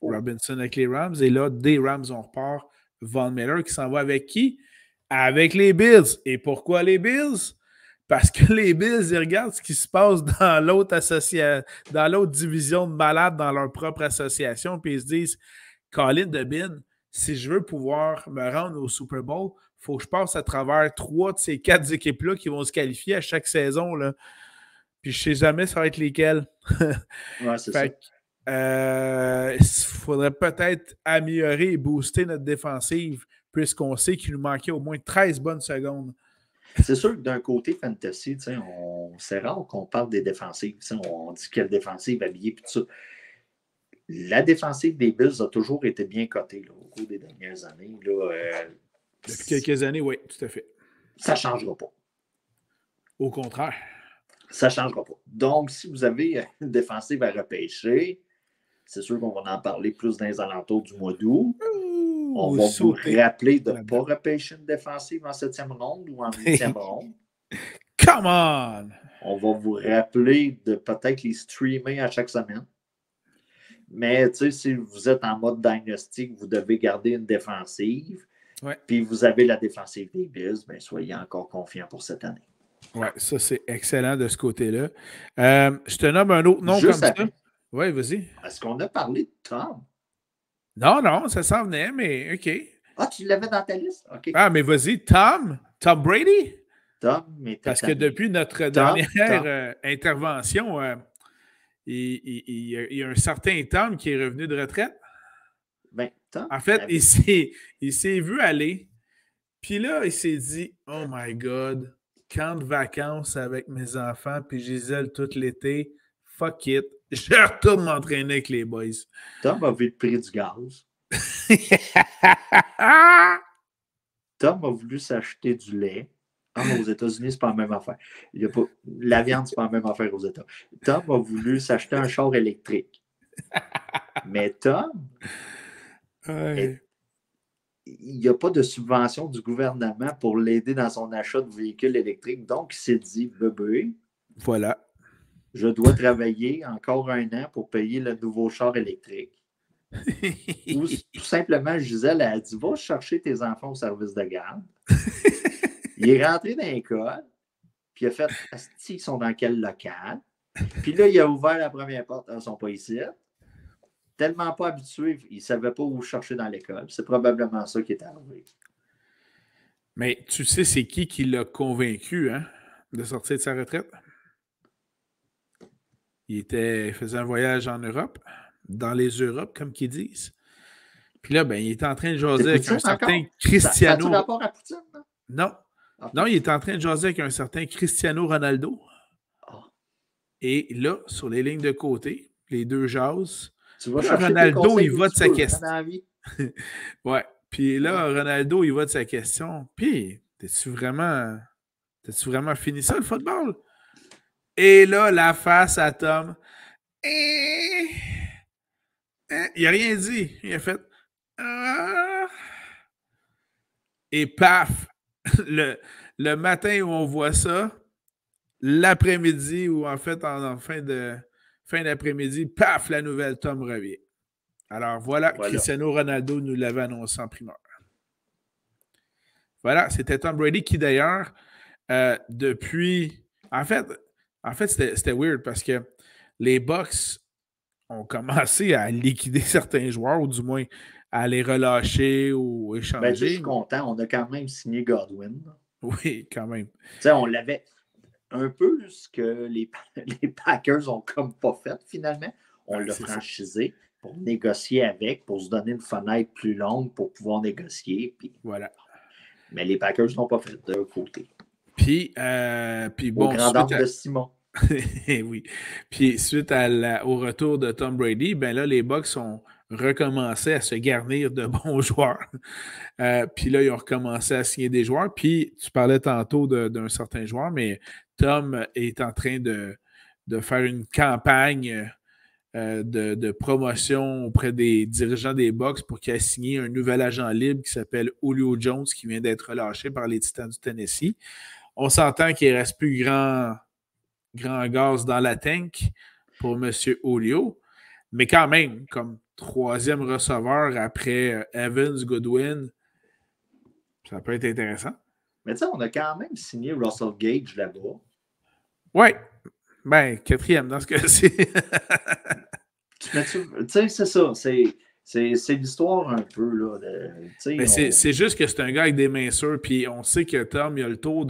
Robinson avec les Rams. Et là, des Rams, on repart. Von Miller qui s'en va avec qui? Avec les Bills. Et pourquoi les Bills? Parce que les Bills, ils regardent ce qui se passe dans l'autre division de malades dans leur propre association, puis ils se disent, Colin DeBin, si je veux pouvoir me rendre au Super Bowl, il faut que je passe à travers 3 de ces 4 équipes-là qui vont se qualifier à chaque saison. Là. Puis je ne sais jamais ça va être lesquelles. Ouais, c'est ça. Il faudrait peut-être améliorer et booster notre défensive, puisqu'on sait qu'il nous manquait au moins 13 bonnes secondes. C'est sûr que d'un côté fantasy, c'est rare qu'on parle des défensives. On dit quelle défensive habillée et tout ça. La défensive des Bills a toujours été bien cotée là, au cours des dernières années. Là, depuis quelques années, oui, tout à fait. Ça ne changera pas. Au contraire. Ça ne changera pas. Donc, si vous avez une défensive à repêcher, c'est sûr qu'on va en parler plus dans les alentours du mois d'août. On va vous rappeler de ne pas repêcher une défensive en 7e ronde ou en 8e ronde. Come on! On va vous rappeler de peut-être les streamer à chaque semaine. Mais si vous êtes en mode dynasty, vous devez garder une défensive, puis vous avez la défensive des Bills, bien, soyez encore confiants pour cette année. Oui, ça, c'est excellent de ce côté-là. Je te nomme un autre nom comme ça. Oui, vas-y. Est-ce qu'on a parlé de Tom? Non, ça s'en venait, mais OK. Ah, tu l'avais dans ta liste? OK. Ah, mais vas-y, Tom Brady? Tom, mais parce que depuis notre dernière intervention, il y a un certain Tom qui est revenu de retraite. Ben, Tom, en fait, il s'est vu aller, puis là, il s'est dit « Oh my God, camp de vacances avec mes enfants, puis Gisèle tout l'été, fuck it, je retourne m'entraîner avec les boys. » Tom a vu le prix du gaz. Tom a voulu s'acheter du lait. Aux États-Unis, c'est pas la même affaire. La viande, c'est pas la même affaire aux États. Tom a voulu s'acheter un char électrique. Mais Tom, il n'y a pas de subvention du gouvernement pour l'aider dans son achat de véhicules électriques. Donc, il s'est dit, bébé, voilà. Je dois travailler encore 1 an pour payer le nouveau char électrique. Ou tout simplement, Gisèle a dit, va chercher tes enfants au service de garde. Il est rentré dans l'école, puis il a fait, ils sont dans quel local? Puis là, il a ouvert la première porte, ils ne sont pas ici. Tellement pas habitué, il ne savait pas où chercher dans l'école. C'est probablement ça qui est arrivé. Mais tu sais, c'est qui l'a convaincu de sortir de sa retraite? Il faisait un voyage en Europe, dans les Europes, comme qu'ils disent. Puis là, il était en train de jaser avec un certain Cristiano. Ça a-tu rapport à Poutine? Non. Okay. Non, il était en train de jaser avec un certain Cristiano Ronaldo. Oh. Et là, sur les lignes de côté, les deux jasent. Tu vas chercher Ronaldo, il va de sa question. Ouais. Puis là, Ronaldo, il va de sa question. Puis, t'as-tu vraiment fini ça, le football? Et là, la face à Tom. Il n'a rien dit. Il a fait. Et paf! Le matin où on voit ça, l'après-midi, ou en fait, en fin d'après-midi, paf, la nouvelle Tom revient. Alors voilà. Cristiano Ronaldo nous l'avait annoncé en primeur. Voilà, c'était Tom Brady qui d'ailleurs, depuis... En fait c'était weird parce que les Bucks ont commencé à liquider certains joueurs, ou du moins à les relâcher ou Ben, tu sais, je échanger. suis content. On a quand même signé Godwin. Oui, quand même. Tu sais, on l'avait un peu ce que les Packers ont comme pas fait finalement. On l'a franchisé pour négocier avec, pour se donner une fenêtre plus longue pour pouvoir négocier. Puis... Voilà. Mais les Packers n'ont pas fait de leur côté. Puis bon. Au grand dame de Simon. Oui. Puis suite au retour de Tom Brady, ben là, les Bucks ont recommencé à se garnir de bons joueurs. Puis là, ils ont recommencé à signer des joueurs. Puis tu parlais tantôt d'un certain joueur, mais Tom est en train de faire une campagne de promotion auprès des dirigeants des Bucks pour qu'il ait signé un nouvel agent libre qui s'appelle Julio Jones, qui vient d'être relâché par les Titans du Tennessee. On s'entend qu'il ne reste plus grand gaz dans la tank pour M. Julio, mais quand même, comme troisième receveur après Evans, Goodwin, ça peut être intéressant. Mais tu sais, on a quand même signé Russell Gage là-bas. Oui. Ben, quatrième dans ce cas-ci. Tu sais, c'est ça. C'est l'histoire un peu. Là, mais c'est juste que c'est un gars avec des mains sûres, puis on sait que Tom, il a le tour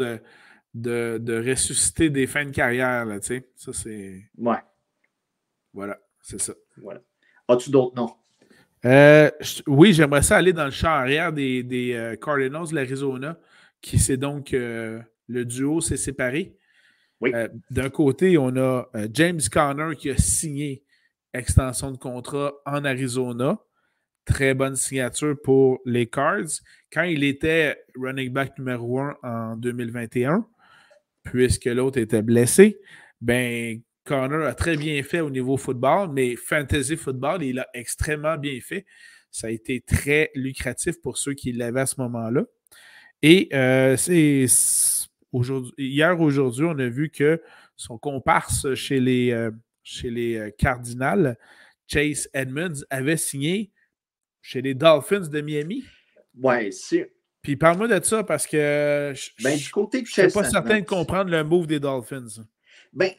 de ressusciter des fins de carrière. Là, ça, c'est... Ouais. Voilà, c'est ça. Voilà. As-tu d'autres noms? Oui, j'aimerais ça aller dans le champ arrière des Cardinals de l'Arizona, qui c'est donc le duo s'est séparé. Oui. D'un côté, on a James Conner qui a signé extension de contrat en Arizona. Très bonne signature pour les Cards. Quand il était running back numéro 1 en 2021, puisque l'autre était blessé, ben Conner a très bien fait au niveau football, mais fantasy football, il a extrêmement bien fait. Ça a été très lucratif pour ceux qui l'avaient à ce moment-là. Et aujourd'hui, on a vu que son comparse chez les Cardinals, Chase Edmonds, avait signé chez les Dolphins de Miami. Ouais, c'est. Puis parle-moi de ça parce que du côté de je ne suis pas certain de comprendre le move des Dolphins. Ben,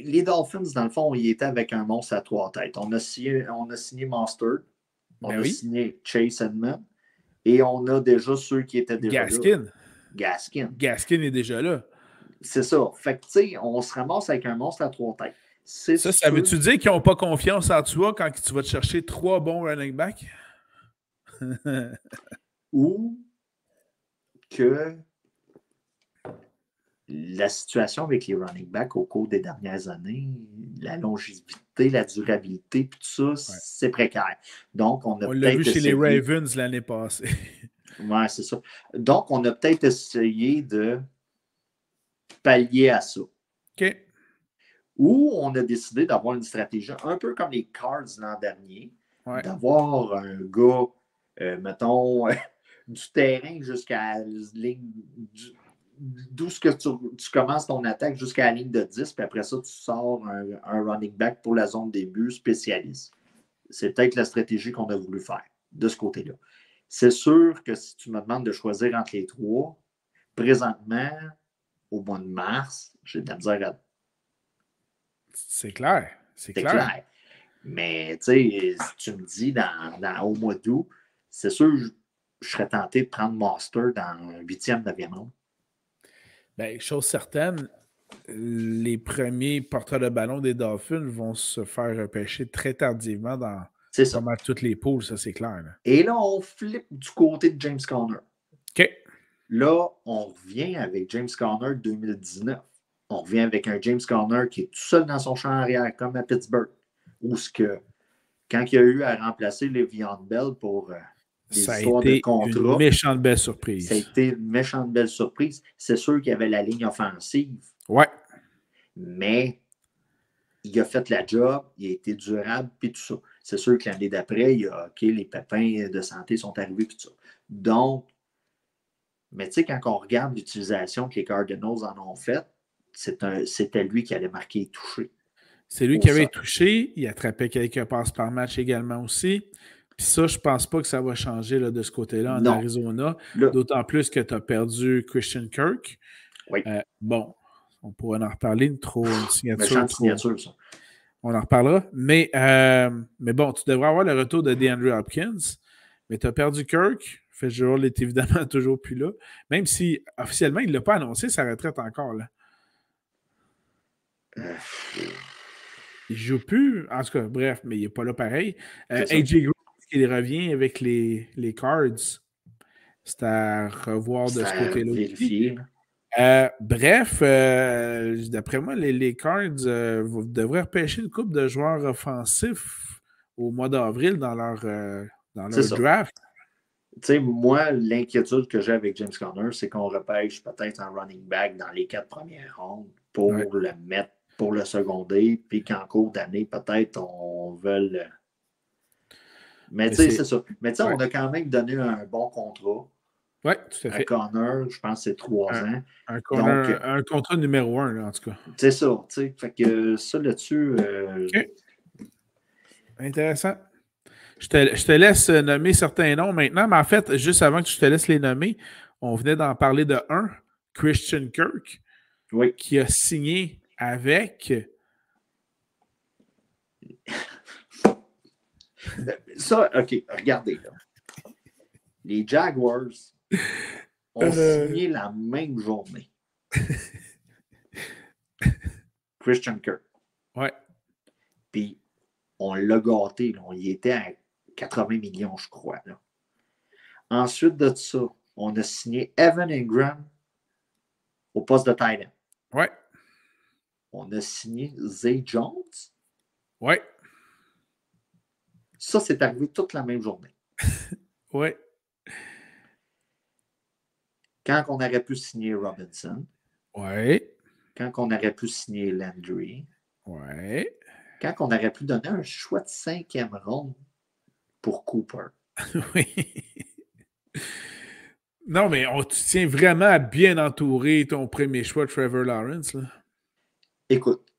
les Dolphins, dans le fond, ils étaient avec un monstre à 3 têtes. On a signé Monster, on a signé Chase Edmonds, et on a déjà ceux qui étaient déjà là. Gaskin est déjà là. C'est ça. Fait que, tu sais, on se ramasse avec un monstre à 3 têtes. Ça veut-tu dire qu'ils n'ont pas confiance en toi quand tu vas te chercher 3 bons running backs? Ou que la situation avec les running backs au cours des dernières années, la longévité, la durabilité, puis tout ça, c'est précaire. Donc, on l'a vu chez les Ravens l'année passée. Oui, c'est ça. Donc, on a peut-être essayé de pallier à ça. OK. Ou on a décidé d'avoir une stratégie un peu comme les Cards l'an dernier, d'avoir un gars, mettons, du terrain jusqu'à la ligne, d'où ce que tu commences ton attaque jusqu'à la ligne de 10, puis après ça, tu sors un running back pour la zone début spécialiste. C'est peut-être la stratégie qu'on a voulu faire de ce côté-là. C'est sûr que si tu me demandes de choisir entre les trois, présentement, au mois de mars, j'ai de la misère à... C'est clair. C'est clair. Mais, tu sais, si tu me dis au mois d'août, c'est sûr que je serais tenté de prendre Monster dans le 8e, 9e round. Bien, chose certaine, les premiers porteurs de ballon des Dolphins vont se faire repêcher très tardivement dans pas mal toutes les poules, ça c'est clair. Là. Et là, on flippe du côté de James Conner. OK. Là, on revient avec James Conner 2019. On revient avec un James Conner qui est tout seul dans son champ arrière, comme à Pittsburgh. Où ce que, quand il y a eu à remplacer Le'Veon Bell pour des histoires de contrat... Ça a été une méchante belle surprise. Ça a été une méchante belle surprise. C'est sûr qu'il y avait la ligne offensive. Ouais. Mais il a fait la job, il a été durable, puis tout ça. C'est sûr que l'année d'après, les pépins de santé sont arrivés, puis tout ça. Donc, mais tu sais, quand on regarde l'utilisation que les Cardinals en ont faite, c'était lui qui allait marquer et toucher. C'est lui qui avait touché. Il attrapait quelques passes par match également aussi. Puis ça, je pense pas que ça va changer là, de ce côté-là en Arizona. D'autant plus que tu as perdu Christian Kirk. Oui. Bon, on pourrait en reparler. Une signature. Méchante signature, ça. On en reparlera. Mais bon, tu devrais avoir le retour de DeAndre Hopkins. Mais tu as perdu Kirk. Fitzgerald est évidemment toujours plus là. Même si officiellement, il ne l'a pas annoncé sa retraite encore. Là. Il ne joue plus. En tout cas, bref, mais il n'est pas là pareil. AJ Green, il revient avec les Cards. C'est à revoir de ce côté-là. Vérifier. Bref, d'après moi, les Cards devraient repêcher une couple de joueurs offensifs au mois d'avril dans leur draft. Tu sais, moi, l'inquiétude que j'ai avec James Conner, c'est qu'on repêche peut-être un running back dans les 4 premières rondes pour le mettre, pour le seconder, puis qu'en cours d'année, peut-être on veut. Mais tu sais, c'est ça. Mais tu sais, on a quand même donné un bon contrat. Oui, tout à fait. À Connor, je pense que c'est 3 ans. Un contrat numéro 1, là, en tout cas. C'est ça, tu sais. Fait que ça là-dessus. OK. Intéressant. Je te laisse nommer certains noms maintenant, mais en fait, juste avant que je te laisse les nommer, on venait d'en parler de un, Christian Kirk, qui a signé avec. Ça, OK, regardez là. Les Jaguars ont signé la même journée. Christian Kirk. Ouais. Puis on l'a gâté. Là. On y était à 80 millions, je crois. Là. Ensuite de ça, on a signé Evan Ingram au poste de tight end. Ouais. On a signé Zay Jones. Ouais. Ça, c'est arrivé toute la même journée. Ouais. Quand on aurait pu signer Robinson. Ouais. Quand on aurait pu signer Landry. Ouais. Quand on aurait pu donner un choix de 5e ronde pour Cooper. Oui. Non, mais tu tiens vraiment à bien entourer ton premier choix, Trevor Lawrence. Là. Écoute.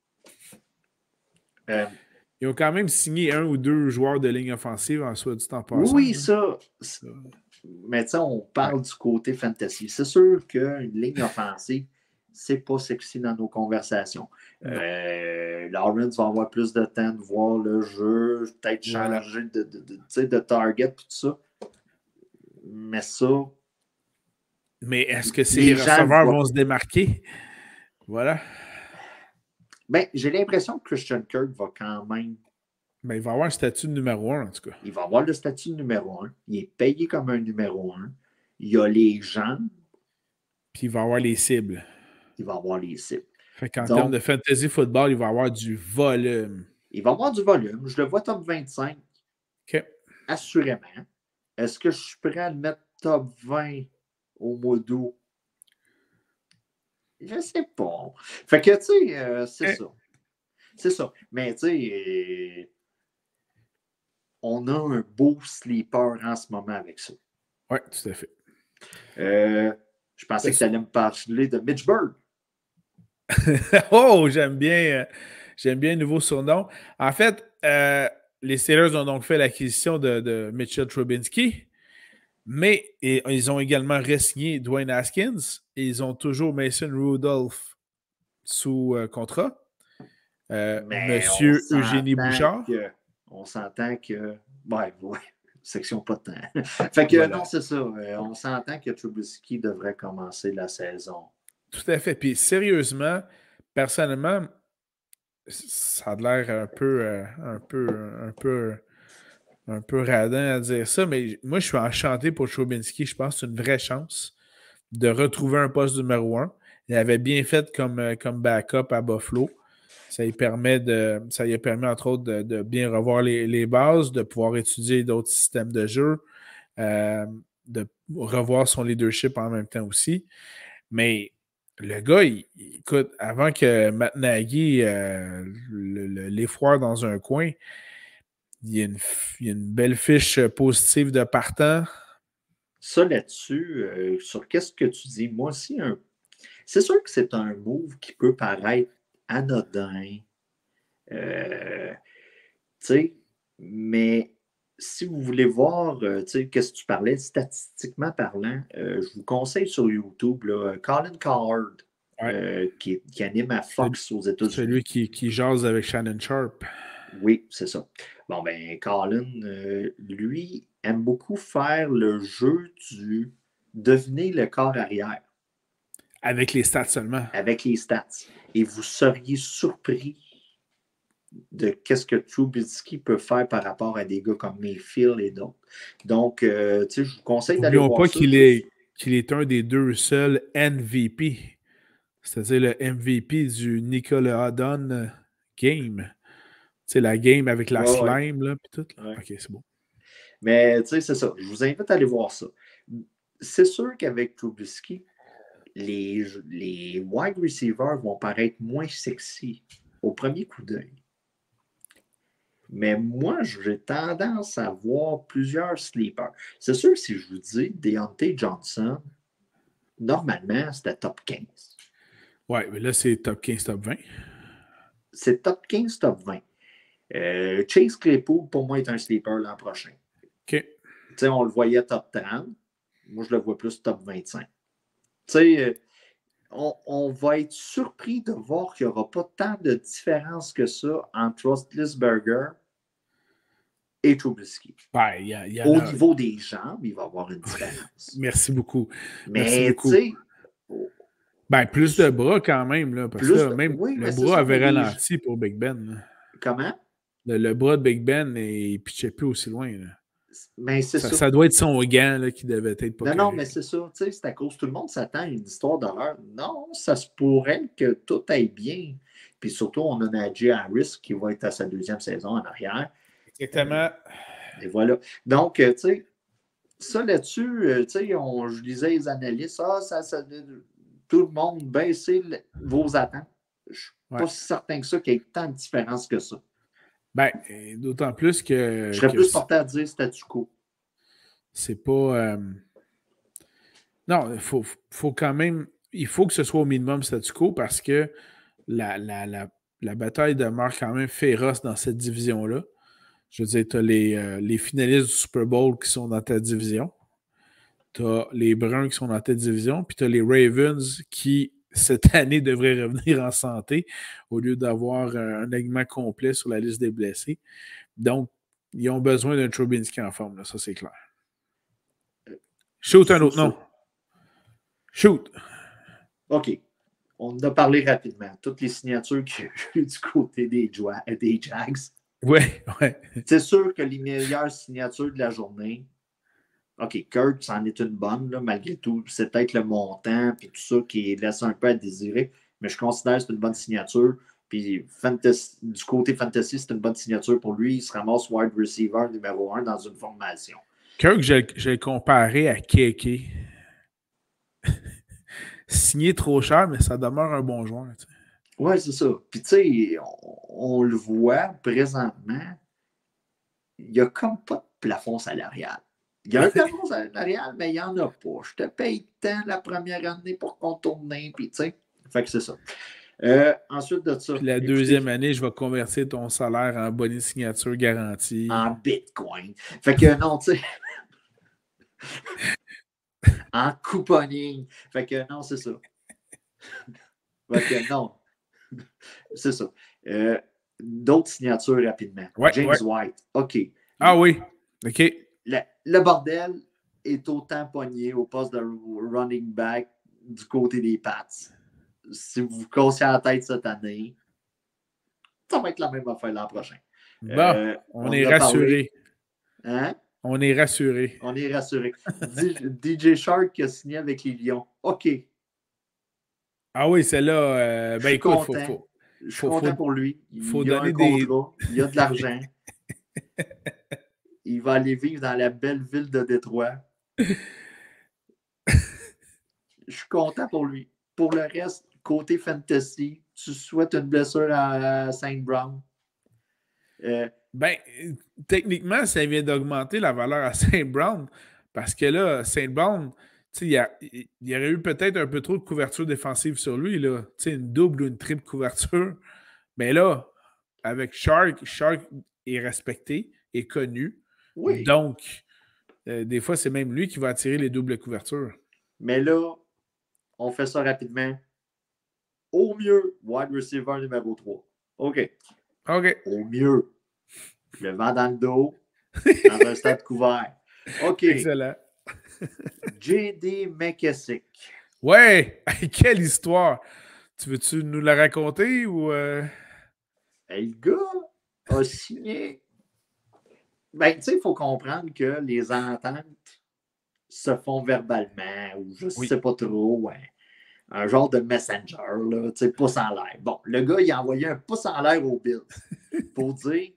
Ils ont quand même signé 1 ou 2 joueurs de ligne offensive en soi du temps passé. Oui, ça. Mais tu sais, on parle du côté fantasy. C'est sûr qu'une ligne offensive, c'est pas sexy dans nos conversations. Lawrence va avoir plus de temps de voir le jeu, peut-être changer de target, tout ça. Mais ça. Mais est-ce que ces receveurs vont se démarquer? Voilà. Ben, j'ai l'impression que Christian Kirk va quand même. Ben, il va avoir un statut de numéro 1, en tout cas. Il va avoir le statut de numéro 1. Il est payé comme un numéro 1. Il y a les gens. Puis il va avoir les cibles. Il va avoir les cibles. Fait qu'en termes de fantasy football, il va avoir du volume. Il va avoir du volume. Je le vois top 25. OK. Assurément. Est-ce que je suis prêt à le mettre top 20 au mois d'août? Je sais pas. Fait que, tu sais, c'est ça. C'est ça. Mais, tu sais, on a un beau sleeper en ce moment avec ça. Oui, tout à fait. Je pensais que tu allais me parler de Mitch Bird. Oh, j'aime bien le nouveau surnom. En fait, les Steelers ont donc fait l'acquisition de Mitchell Trubisky, mais ils ont également re-signé Dwayne Haskins et ils ont toujours Mason Rudolph sous contrat. Monsieur Eugénie Bouchard. On s'entend que. Ouais, section pas de temps. Fait que non, c'est ça. On s'entend que Trubisky devrait commencer la saison. Tout à fait. Puis sérieusement, personnellement, ça a l'air un peu radin à dire ça, mais moi, je suis enchanté pour Trubisky. Je pense que c'est une vraie chance de retrouver un poste numéro 1. Il avait bien fait comme backup à Buffalo. Ça lui a permis, entre autres, de bien revoir les bases, de pouvoir étudier d'autres systèmes de jeu, de revoir son leadership en même temps aussi. Mais le gars, écoute, avant que Matt Nagy l'effroie dans un coin, il y a une belle fiche positive de partant. Ça là-dessus, sur qu'est-ce que tu dis, moi aussi, c'est sûr que c'est un move qui peut paraître anodin, tu sais, mais si vous voulez voir, tu sais, qu'est-ce que tu parlais, statistiquement parlant, je vous conseille sur YouTube, là, Colin Cowherd qui anime à Fox aux États-Unis. Celui qui jase avec Shannon Sharp. Oui, c'est ça. Bon, ben, Colin, lui, aime beaucoup faire le jeu du devenir le corps arrière. Avec les stats seulement. Avec les stats. Et vous seriez surpris de qu'est-ce que Trubisky peut faire par rapport à des gars comme Mayfield et d'autres. Donc, tu sais, je vous conseille d'aller voir ça. N'oublions pas qu'il est un des 2 seuls MVP. C'est-à-dire le MVP du Nicolas Dunn game. C'est la game avec la slime, là, puis tout. Ouais. OK, c'est bon. Mais, tu sais, c'est ça. Je vous invite à aller voir ça. C'est sûr qu'avec Trubisky, les wide receivers vont paraître moins sexy au premier coup d'œil. Mais moi, j'ai tendance à voir plusieurs sleepers. C'est sûr que si je vous dis Deontay Johnson, normalement, c'était top 15. Ouais, mais là, c'est top 15, top 20. C'est top 15, top 20. Chase Claypool, pour moi, est un sleeper l'an prochain. OK. Tu sais, on le voyait top 30. Moi, je le vois plus top 25. Tu sais, on va être surpris de voir qu'il n'y aura pas tant de différence que ça entre Roethlisberger et Trubisky. Ouais, Au niveau des jambes, il va y avoir une différence. Merci beaucoup. Mais tu sais... plus de bras quand même, là, parce que même le bras avait ralenti pour Big Ben. Là. Comment? Le bras de Big Ben, il pitchait plus aussi loin. Là. Mais c'est ça. Ça doit être son gant là, qui devait être pas Non, mais c'est ça. Tu sais, c'est à cause tout le monde s'attend à une histoire d'horreur. Non, ça se pourrait que tout aille bien. Puis surtout, on a Najee Harris qui va être à sa 2e saison en arrière. Exactement. Et voilà. Donc, tu sais, ça là-dessus, tu sais, je lisais les analystes, tout le monde baissez vos attentes. Je ne suis pas si certain que ça qu'il y ait tant de différence que ça. Ben, d'autant plus que... Je serais plus porté à dire statu quo. C'est pas... Non, il faut quand même... Il faut que ce soit au minimum statu quo parce que la bataille demeure quand même féroce dans cette division-là. Je veux dire, tu as les finalistes du Super Bowl qui sont dans ta division. Tu as les Bruns qui sont dans ta division. Puis tu as les Ravens qui, cette année, devraient revenir en santé au lieu d'avoir un alignement complet sur la liste des blessés. Donc, ils ont besoin d'un Trubisky en forme, là, ça c'est clair. Shoot un autre nom. Shoot. OK. On en a parlé rapidement. Toutes les signatures qu'il y a eu du côté des Jags. Ouais. C'est sûr que les meilleures signatures de la journée, OK, Kirk, c'en est une bonne, là, malgré tout. C'est peut-être le montant et tout ça qui laisse un peu à désirer, mais je considère que c'est une bonne signature. Puis du côté fantasy, c'est une bonne signature pour lui. Il se ramasse wide receiver numéro 1 dans une formation. Kirk, j'ai comparé à Keke. Signé trop cher, mais ça demeure un bon joueur. Tu sais. Oui, c'est ça. Puis tu sais, on le voit présentement, il n'y a comme pas de plafond salarial. Il y a un plafond salarial, mais il n'y en a pas. Je te paye tant la première année pour contourner, puis tu sais. Fait que c'est ça. Ensuite de ça. Puis la deuxième année, je vais convertir ton salaire en bonus signature garantie. En Bitcoin. Fait que non, tu sais. En couponing. Fait que non, c'est ça. Fait que non. C'est ça. D'autres signatures rapidement. Ouais, James White. OK. Ah oui. OK. Le bordel est autant pogné au poste de running back du côté des Pats. Si vous vous cassez la tête cette année, ça va être la même affaire l'an prochain. Bon, on est rassuré. Hein? On est rassuré. On est rassuré. DJ Shark qui a signé avec les Lions. OK. Ah oui, celle-là, ben écoute, je suis content pour lui. Faut il a donner un contrat, il a de l'argent. Il va aller vivre dans la belle ville de Détroit. Je suis content pour lui. Pour le reste, côté fantasy, tu souhaites une blessure à Saint Brown? Ben, techniquement, ça vient d'augmenter la valeur à Saint Brown parce que là, Saint Brown, il y aurait eu peut-être un peu trop de couverture défensive sur lui, là. Une double ou une triple couverture. Mais là, avec Shark est respecté, est connu. Oui. Donc, des fois, c'est même lui qui va attirer les doubles couvertures. Mais là, on fait ça rapidement. Au mieux, wide receiver numéro 3. OK. OK. Au mieux, le vent dans le dos, dans un stade couvert. OK. Excellent. J.D. McKissick. Ouais! Quelle histoire! Tu veux-tu nous la raconter ou... Le gars a signé. Ben, tu sais, il faut comprendre que les ententes se font verbalement ou je sais pas trop. Ouais. Un genre de messenger, là, tu sais, pouce en l'air. Bon, le gars, il a envoyé un pouce en l'air aux Bills pour dire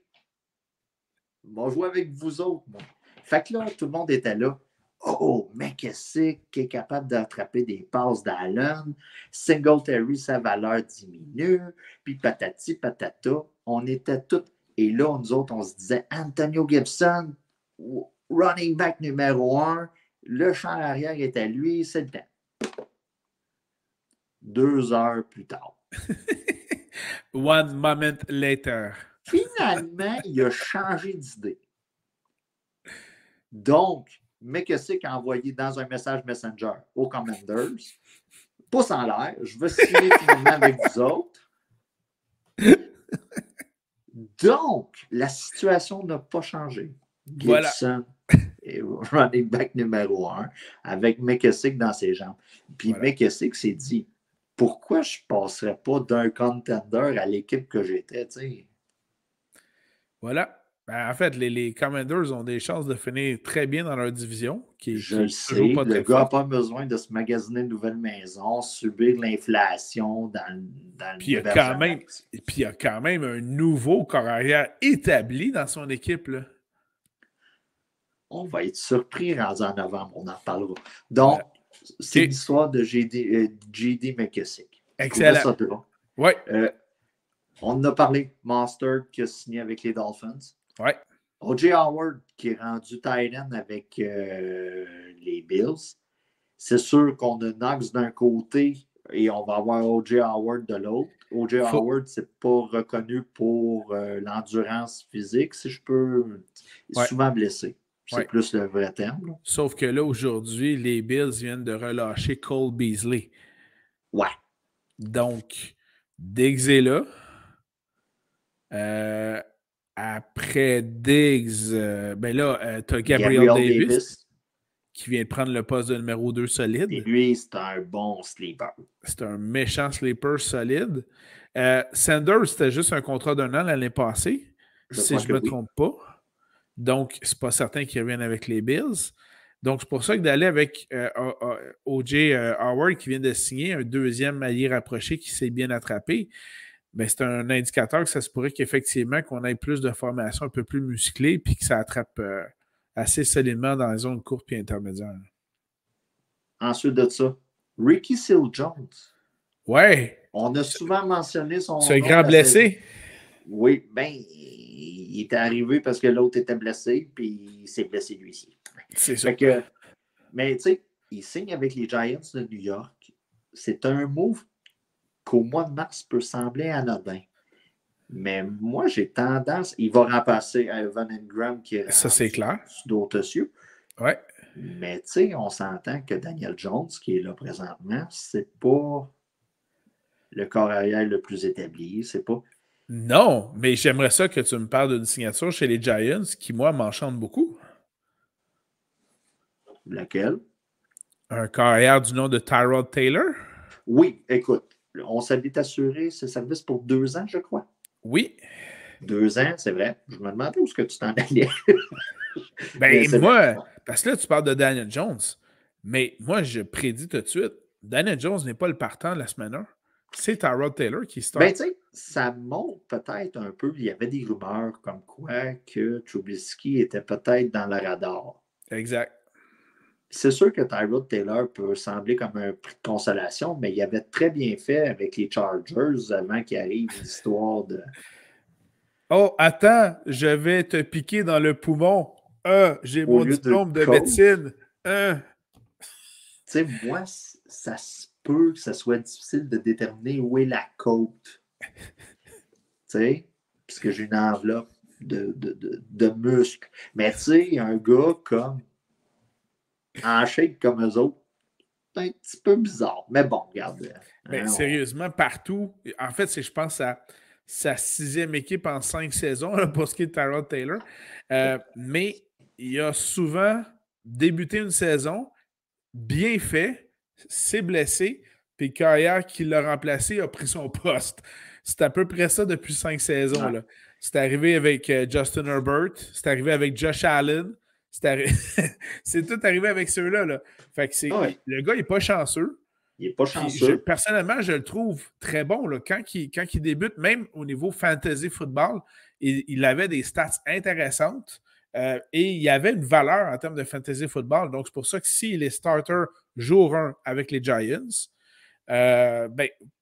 va jouer avec vous autres, moi. Fait que là, tout le monde était là. Oh, McKissick qui est capable d'attraper des passes d'Allen. Singletary, sa valeur diminue. Puis patati, patata. On était tous. Et là, nous autres, on se disait Antonio Gibson, running back numéro 1. Le champ arrière est à lui, c'est le temps. 2 heures plus tard. One moment later. Finalement, il a changé d'idée. Donc, McKissick a envoyé dans un message Messenger aux Commanders, pouce en l'air, je veux signer finalement avec vous autres. Donc, la situation n'a pas changé. Gibson est running back numéro 1 avec McKissick dans ses jambes. Puis McKissick s'est dit, pourquoi je ne passerais pas d'un contender à l'équipe que j'étais, tu sais? Voilà. Ben, en fait, les Commanders ont des chances de finir très bien dans leur division. Je le sais, le gars n'a pas besoin de se magasiner une nouvelle maison, subir l'inflation dans puis il y a quand même un nouveau corps arrière établi dans son équipe. Là. On va être surpris en novembre, on en reparlera. Donc, c'est l'histoire de J.D. McKissick. Excellent. Ouais. On en a parlé. Mostert qui a signé avec les Dolphins. Ouais. O.J. Howard qui est rendu tight end avec les Bills. C'est sûr qu'on a Knox d'un côté et on va avoir O.J. Howard de l'autre. O.J. Howard, c'est pas reconnu pour l'endurance physique, si je peux. Il est souvent blessé. C'est plus le vrai terme. Là. Sauf que là, aujourd'hui, les Bills viennent de relâcher Cole Beasley. Ouais. Donc, Diggs est là. Après Diggs, ben là, tu as Gabriel Davis qui vient de prendre le poste de numéro 2 solide. Et lui, c'est un bon sleeper. C'est un méchant sleeper solide. Sanders, c'était juste un contrat d'un an l'année passée, si je ne me trompe pas. Donc, c'est pas certain qu'ils reviennent avec les Bills. Donc, c'est pour ça que d'aller avec O.J. Howard qui vient de signer un deuxième allié rapproché qui s'est bien attrapé, ben, c'est un indicateur que ça se pourrait qu'effectivement qu'on ait plus de formation un peu plus musclée puis que ça attrape assez solidement dans les zones courtes et intermédiaires. Ensuite de ça, Ricky Seals-Jones. Ouais. On a souvent mentionné son nom. C'est un grand blessé. Oui, bien, il était arrivé parce que l'autre était blessé, puis il s'est blessé lui aussi. C'est ça. Mais tu sais, il signe avec les Giants de New York. C'est un move qu'au mois de mars peut sembler anodin. Mais moi, j'ai tendance. Il va remplacer Evan Engram qui est ça, c'est clair. Sur d'autres cieux. Ouais. Mais tu sais, on s'entend que Daniel Jones, qui est là présentement, c'est pas le corps arrière le plus établi. C'est pas. Non, mais j'aimerais ça que tu me parles d'une signature chez les Giants qui, moi, m'enchante beaucoup. Laquelle? Un carrière du nom de Tyrod Taylor? Oui, écoute, on s'avait assuré ce service pour 2 ans, je crois. Oui. 2 ans, c'est vrai. Je me demandais où est-ce que tu t'en allais. Ben, moi, parce que là, tu parles de Daniel Jones, mais moi, je prédis tout de suite, Daniel Jones n'est pas le partant de la semaine 1. C'est Tyrod Taylor qui start. Ben, tu sais, ça montre peut-être un peu, il y avait des rumeurs comme quoi que Trubisky était peut-être dans le radar. Exact. C'est sûr que Tyrod Taylor peut sembler comme un prix de consolation, mais il avait très bien fait avec les Chargers avant qu'il arrive l'histoire de... Oh, attends, je vais te piquer dans le poumon. J'ai mon diplôme de médecine. Tu sais, moi, ça se peut que ça soit difficile de déterminer où est la côte. Tu sais, puisque j'ai une enveloppe de muscles. Mais tu sais, un gars comme en shape comme eux autres, un petit peu bizarre. Mais bon, regarde. Mais sérieusement, partout, en fait, c'est, je pense, sa 6e équipe en 5 saisons, là, pour ce qui est de Tyrod Taylor. Mais il a souvent débuté une saison, bien fait, s'est blessé, puis le carrière qui l'a remplacé a pris son poste. C'est à peu près ça depuis 5 saisons. Ouais. Là. C'est arrivé avec Justin Herbert, c'est arrivé avec Josh Allen, c'est tout arrivé avec ceux-là. Là. Fait que le gars, il n'est pas chanceux. Il n'est pas chanceux. Personnellement, je le trouve très bon. Là. Quand il débute, même au niveau fantasy football, il avait des stats intéressantes et il y avait une valeur en termes de fantasy football. Donc, c'est pour ça que s'il est starter jour 1 avec les Giants,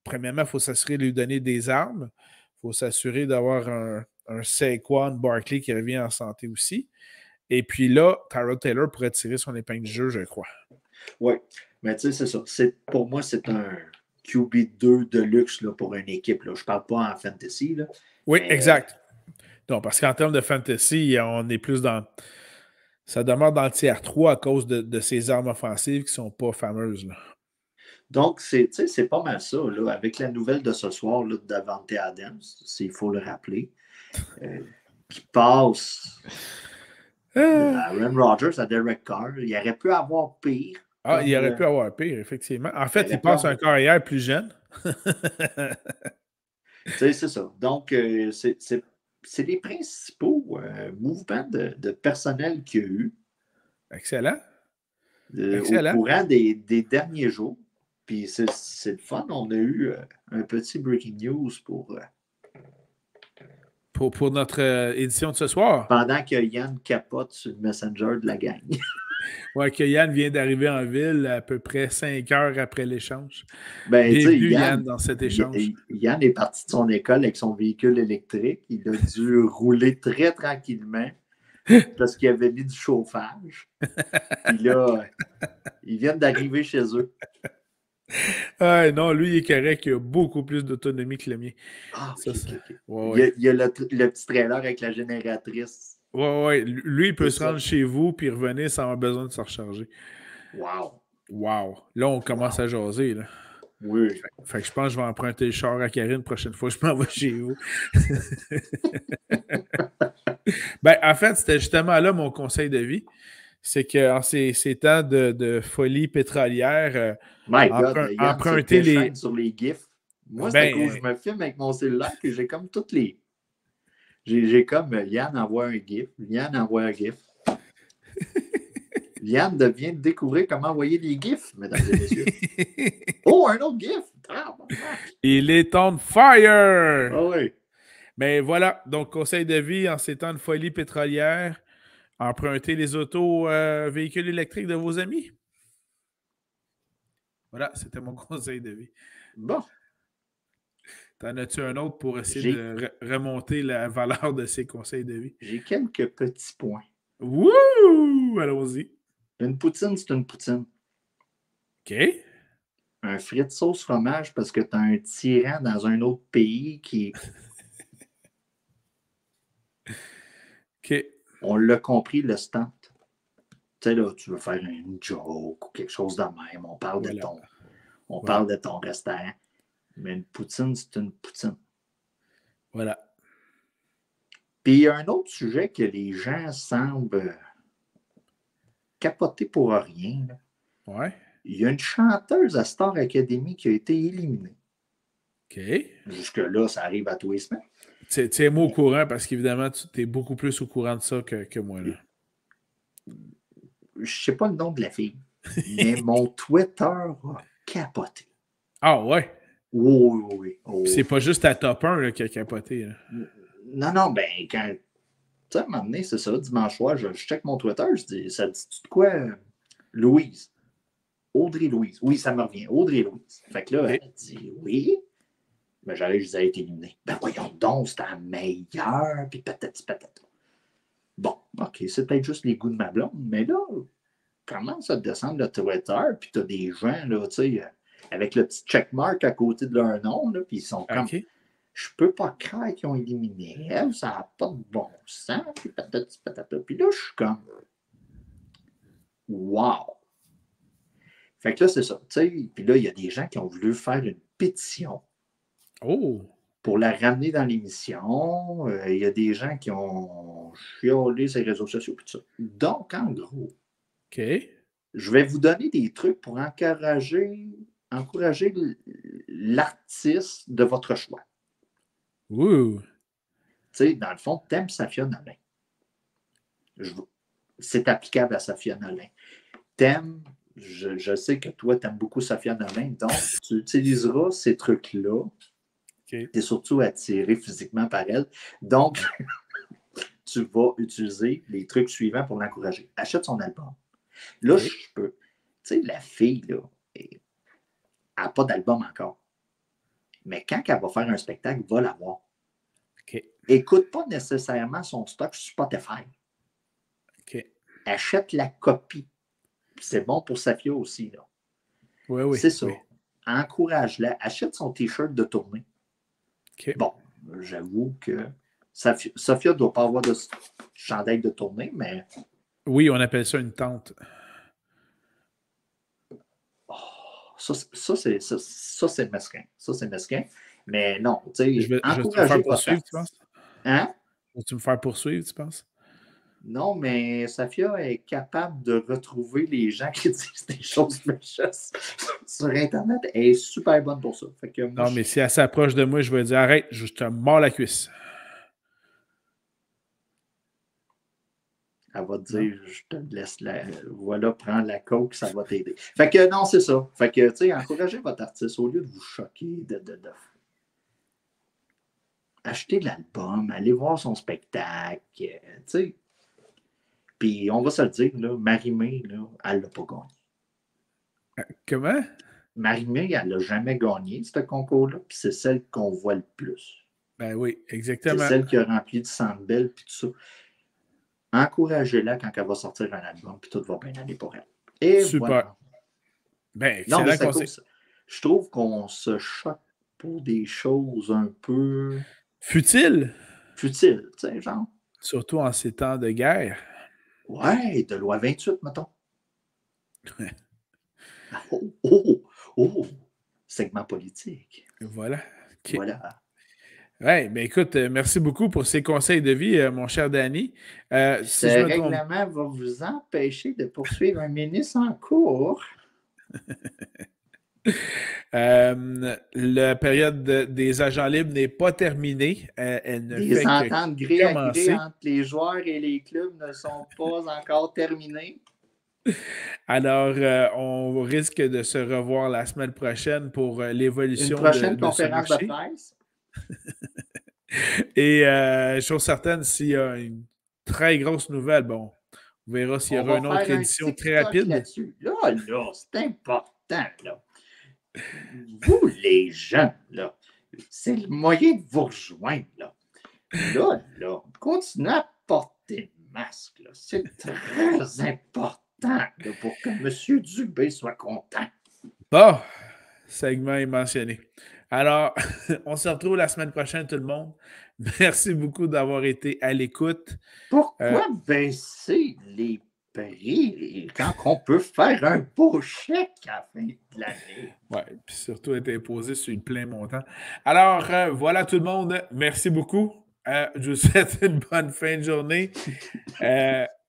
premièrement, il faut s'assurer de lui donner des armes. Il faut s'assurer d'avoir un Saquon Barkley qui revient en santé aussi. Et puis là, Tyrod Taylor pourrait tirer son épingle du jeu, je crois. Oui, mais tu sais, c'est ça. Pour moi, c'est un QB2 de luxe là, pour une équipe. Là. Je ne parle pas en fantasy. Là, oui, exact. Non, parce qu'en termes de fantasy, on est plus dans. Ça demeure dans le tiers 3 à cause de ses armes offensives qui ne sont pas fameuses. Là. Donc, c'est pas mal ça. Là, avec la nouvelle de ce soir là, de Davante Adams, il faut le rappeler, qui passe Aaron Rodgers à Derek Carr. Il aurait pu avoir pire. Il aurait pu avoir pire, effectivement. En fait, il passe un carrière plus jeune. C'est ça. Donc, c'est les principaux mouvements de personnel qu'il y a eu. Excellent. Au courant des derniers jours. Puis c'est le fun. On a eu un petit breaking news pour notre édition de ce soir. Pendant que Yann capote sur le Messenger de la gang. Oui, que Yann vient d'arriver en ville à peu près 5 heures après l'échange. Bienvenue, Yann, dans cet échange. Yann est parti de son école avec son véhicule électrique. Il a dû rouler très tranquillement parce qu'il avait mis du chauffage. Puis là, ils viennent d'arriver chez eux. Non, lui, il est correct. Il a beaucoup plus d'autonomie que le mien. Ah, okay. Ouais. Il y a le petit trailer avec la génératrice. Oui. Lui, il peut se rendre chez vous puis revenir sans avoir besoin de se recharger. Wow. Là, on commence à jaser. Là. Oui. Fait que je pense que je vais emprunter le char à Karine la prochaine fois que je m'en vais chez vous. En fait, c'était justement là mon conseil de vie. C'est qu'en ces temps de folie pétrolière, emprunter les... sur les GIFs. Moi, c'est quand je me filme avec mon cellulaire que j'ai comme toutes les... J'ai comme Yann envoie un GIF. Yann vient de découvrir comment envoyer des GIFs, mesdames et messieurs. Oh, un autre GIF! Il est on fire! Ah oui. Mais voilà, donc conseil de vie en ces temps de folie pétrolière, empruntez les autos véhicules électriques de vos amis. Voilà, c'était mon conseil de vie. Bon. T'en as-tu un autre pour essayer de remonter la valeur de ces conseils de vie? J'ai quelques petits points. Wouh! Allons-y. Une poutine, c'est une poutine. OK. Un frit sauce fromage parce que tu as un tyran dans un autre pays qui... OK. On l'a compris, le stand. Tu sais, là, tu veux faire une joke ou quelque chose de même. On parle de ton restaurant. Mais une poutine, c'est une poutine. Voilà. Puis il y a un autre sujet que les gens semblent capoter pour rien. Là. Ouais. Il y a une chanteuse à Star Academy qui a été éliminée. OK. Jusque-là, ça arrive à tous les semaines. Tiens-moi au courant parce qu'évidemment, tu es beaucoup plus au courant de ça que moi. Là. Je ne sais pas le nom de la fille, mais mon Twitter a capoté. Ah ouais? Oui. C'est pas juste ta top 1 là, qui a capoté. Là. Non, quand... Tu sais, à un moment donné, c'est ça, dimanche soir, je check mon Twitter, je dis, ça dit-tu de quoi, Louise? Audrey Louise. Oui, ça me revient. Audrey Louise. Fait que là, elle dit oui. Ben, j'arrive, je disais, elle est éliminée. Ben, voyons donc, c'était la meilleure, puis patati patata. Bon, OK, c'est peut-être juste les goûts de ma blonde, mais là, commence à descendre le Twitter, puis t'as des gens, là, tu sais, avec le petit checkmark à côté de leur nom, là, puis ils sont comme, je peux pas croire qu'ils ont éliminé elle, ça n'a pas de bon sens, puis patati patata. Puis là, je suis comme, wow! Fait que là, c'est ça. Puis là, il y a des gens qui ont voulu faire une pétition pour la ramener dans l'émission. Il y a des gens qui ont chiolé sur les réseaux sociaux. Tout ça. Donc, en gros, je vais vous donner des trucs pour encourager l'artiste de votre choix. Ouh. Dans le fond, t'aimes Safia Nolin. C'est applicable à Safia Nolin. Je sais que toi, t'aimes beaucoup Safia Nolin, donc tu utiliseras ces trucs-là. Tu es surtout attiré physiquement par elle. Donc, tu vas utiliser les trucs suivants pour l'encourager. Achète son album. Là, je peux. Tu sais, la fille, là, elle n'a pas d'album encore. Mais quand elle va faire un spectacle, va l'avoir. Écoute pas nécessairement son stock sur Spotify. Achète la copie. C'est bon pour Safia aussi. Là. Oui. C'est ça. Oui. Encourage-la. Achète son T-shirt de tournée. Bon, j'avoue que Safia ne doit pas avoir de chandail de tournée, mais... Oui, on appelle ça une tente. Oh, ça c'est mesquin. Ça, c'est mesquin. Mais non, tu sais, je vais te faire poursuivre, tu penses? Hein? Vas-tu me faire poursuivre, tu penses? Non, mais Safia est capable de retrouver les gens qui disent des choses méchantes sur Internet. Elle est super bonne pour ça. Fait que moi, non, mais si elle s'approche de moi, je vais dire arrête, je te mords la cuisse. Elle va te dire, je te laisse voilà, prends la coke, ça va t'aider. Fait que non, c'est ça. Fait que, tu sais, encouragez votre artiste au lieu de vous choquer, achetez l'album, allez voir son spectacle, tu sais. Puis, on va se le dire, là, Marie-Mé, là, elle l'a pas gagné. Comment? Marie-Mé, elle l'a jamais gagné, ce concours-là, puis c'est celle qu'on voit le plus. Ben oui, exactement. C'est celle qui a rempli de Sandbell, puis tout ça. Encouragez-la quand elle va sortir un album, puis tout va bien aller pour elle. Et super. Voilà. Ben, non, mais je trouve qu'on se choque pour des choses un peu... Futiles, tu sais, genre. Surtout en ces temps de guerre. Ouais, de loi 28, mettons. Segment politique. Voilà. Okay. Voilà. Oui, bien écoute, merci beaucoup pour ces conseils de vie, mon cher Danny. Ce règlement va vous empêcher de poursuivre un ministre en cours. La période des agents libres n'est pas terminée. Elle ne les ententes gré à gré entre les joueurs et les clubs ne sont pas encore terminées. Alors, on risque de se revoir la semaine prochaine pour l'évolution de Une prochaine conférence de presse. Et chose certaine, s'il y a une très grosse nouvelle, bon, on verra s'il y aura une autre édition très rapide. Là, c'est important, là. Vous, les gens, là, c'est le moyen de vous rejoindre, là. Là, continuez à porter le masque, là. C'est très important là, pour que M. Dubé soit content. Bon, segment est mentionné. Alors, on se retrouve la semaine prochaine, tout le monde. Merci beaucoup d'avoir été à l'écoute. Pourquoi baisser les prix quand on peut faire un beau chèque à la fin de l'année? Oui, puis surtout être imposé sur le plein montant. Alors, voilà tout le monde. Merci beaucoup. Je vous souhaite une bonne fin de journée.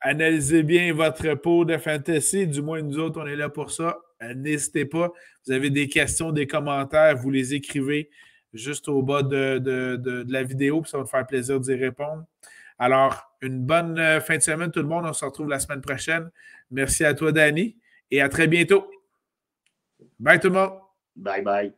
Analysez bien votre pot de fantasy. Du moins, nous autres, on est là pour ça. N'hésitez pas. Vous avez des questions, des commentaires, vous les écrivez juste au bas de la vidéo, puis ça va nous faire plaisir d'y répondre. Alors, une bonne fin de semaine, tout le monde. On se retrouve la semaine prochaine. Merci à toi, Danny, et à très bientôt. Bye, tout le monde. Bye, bye.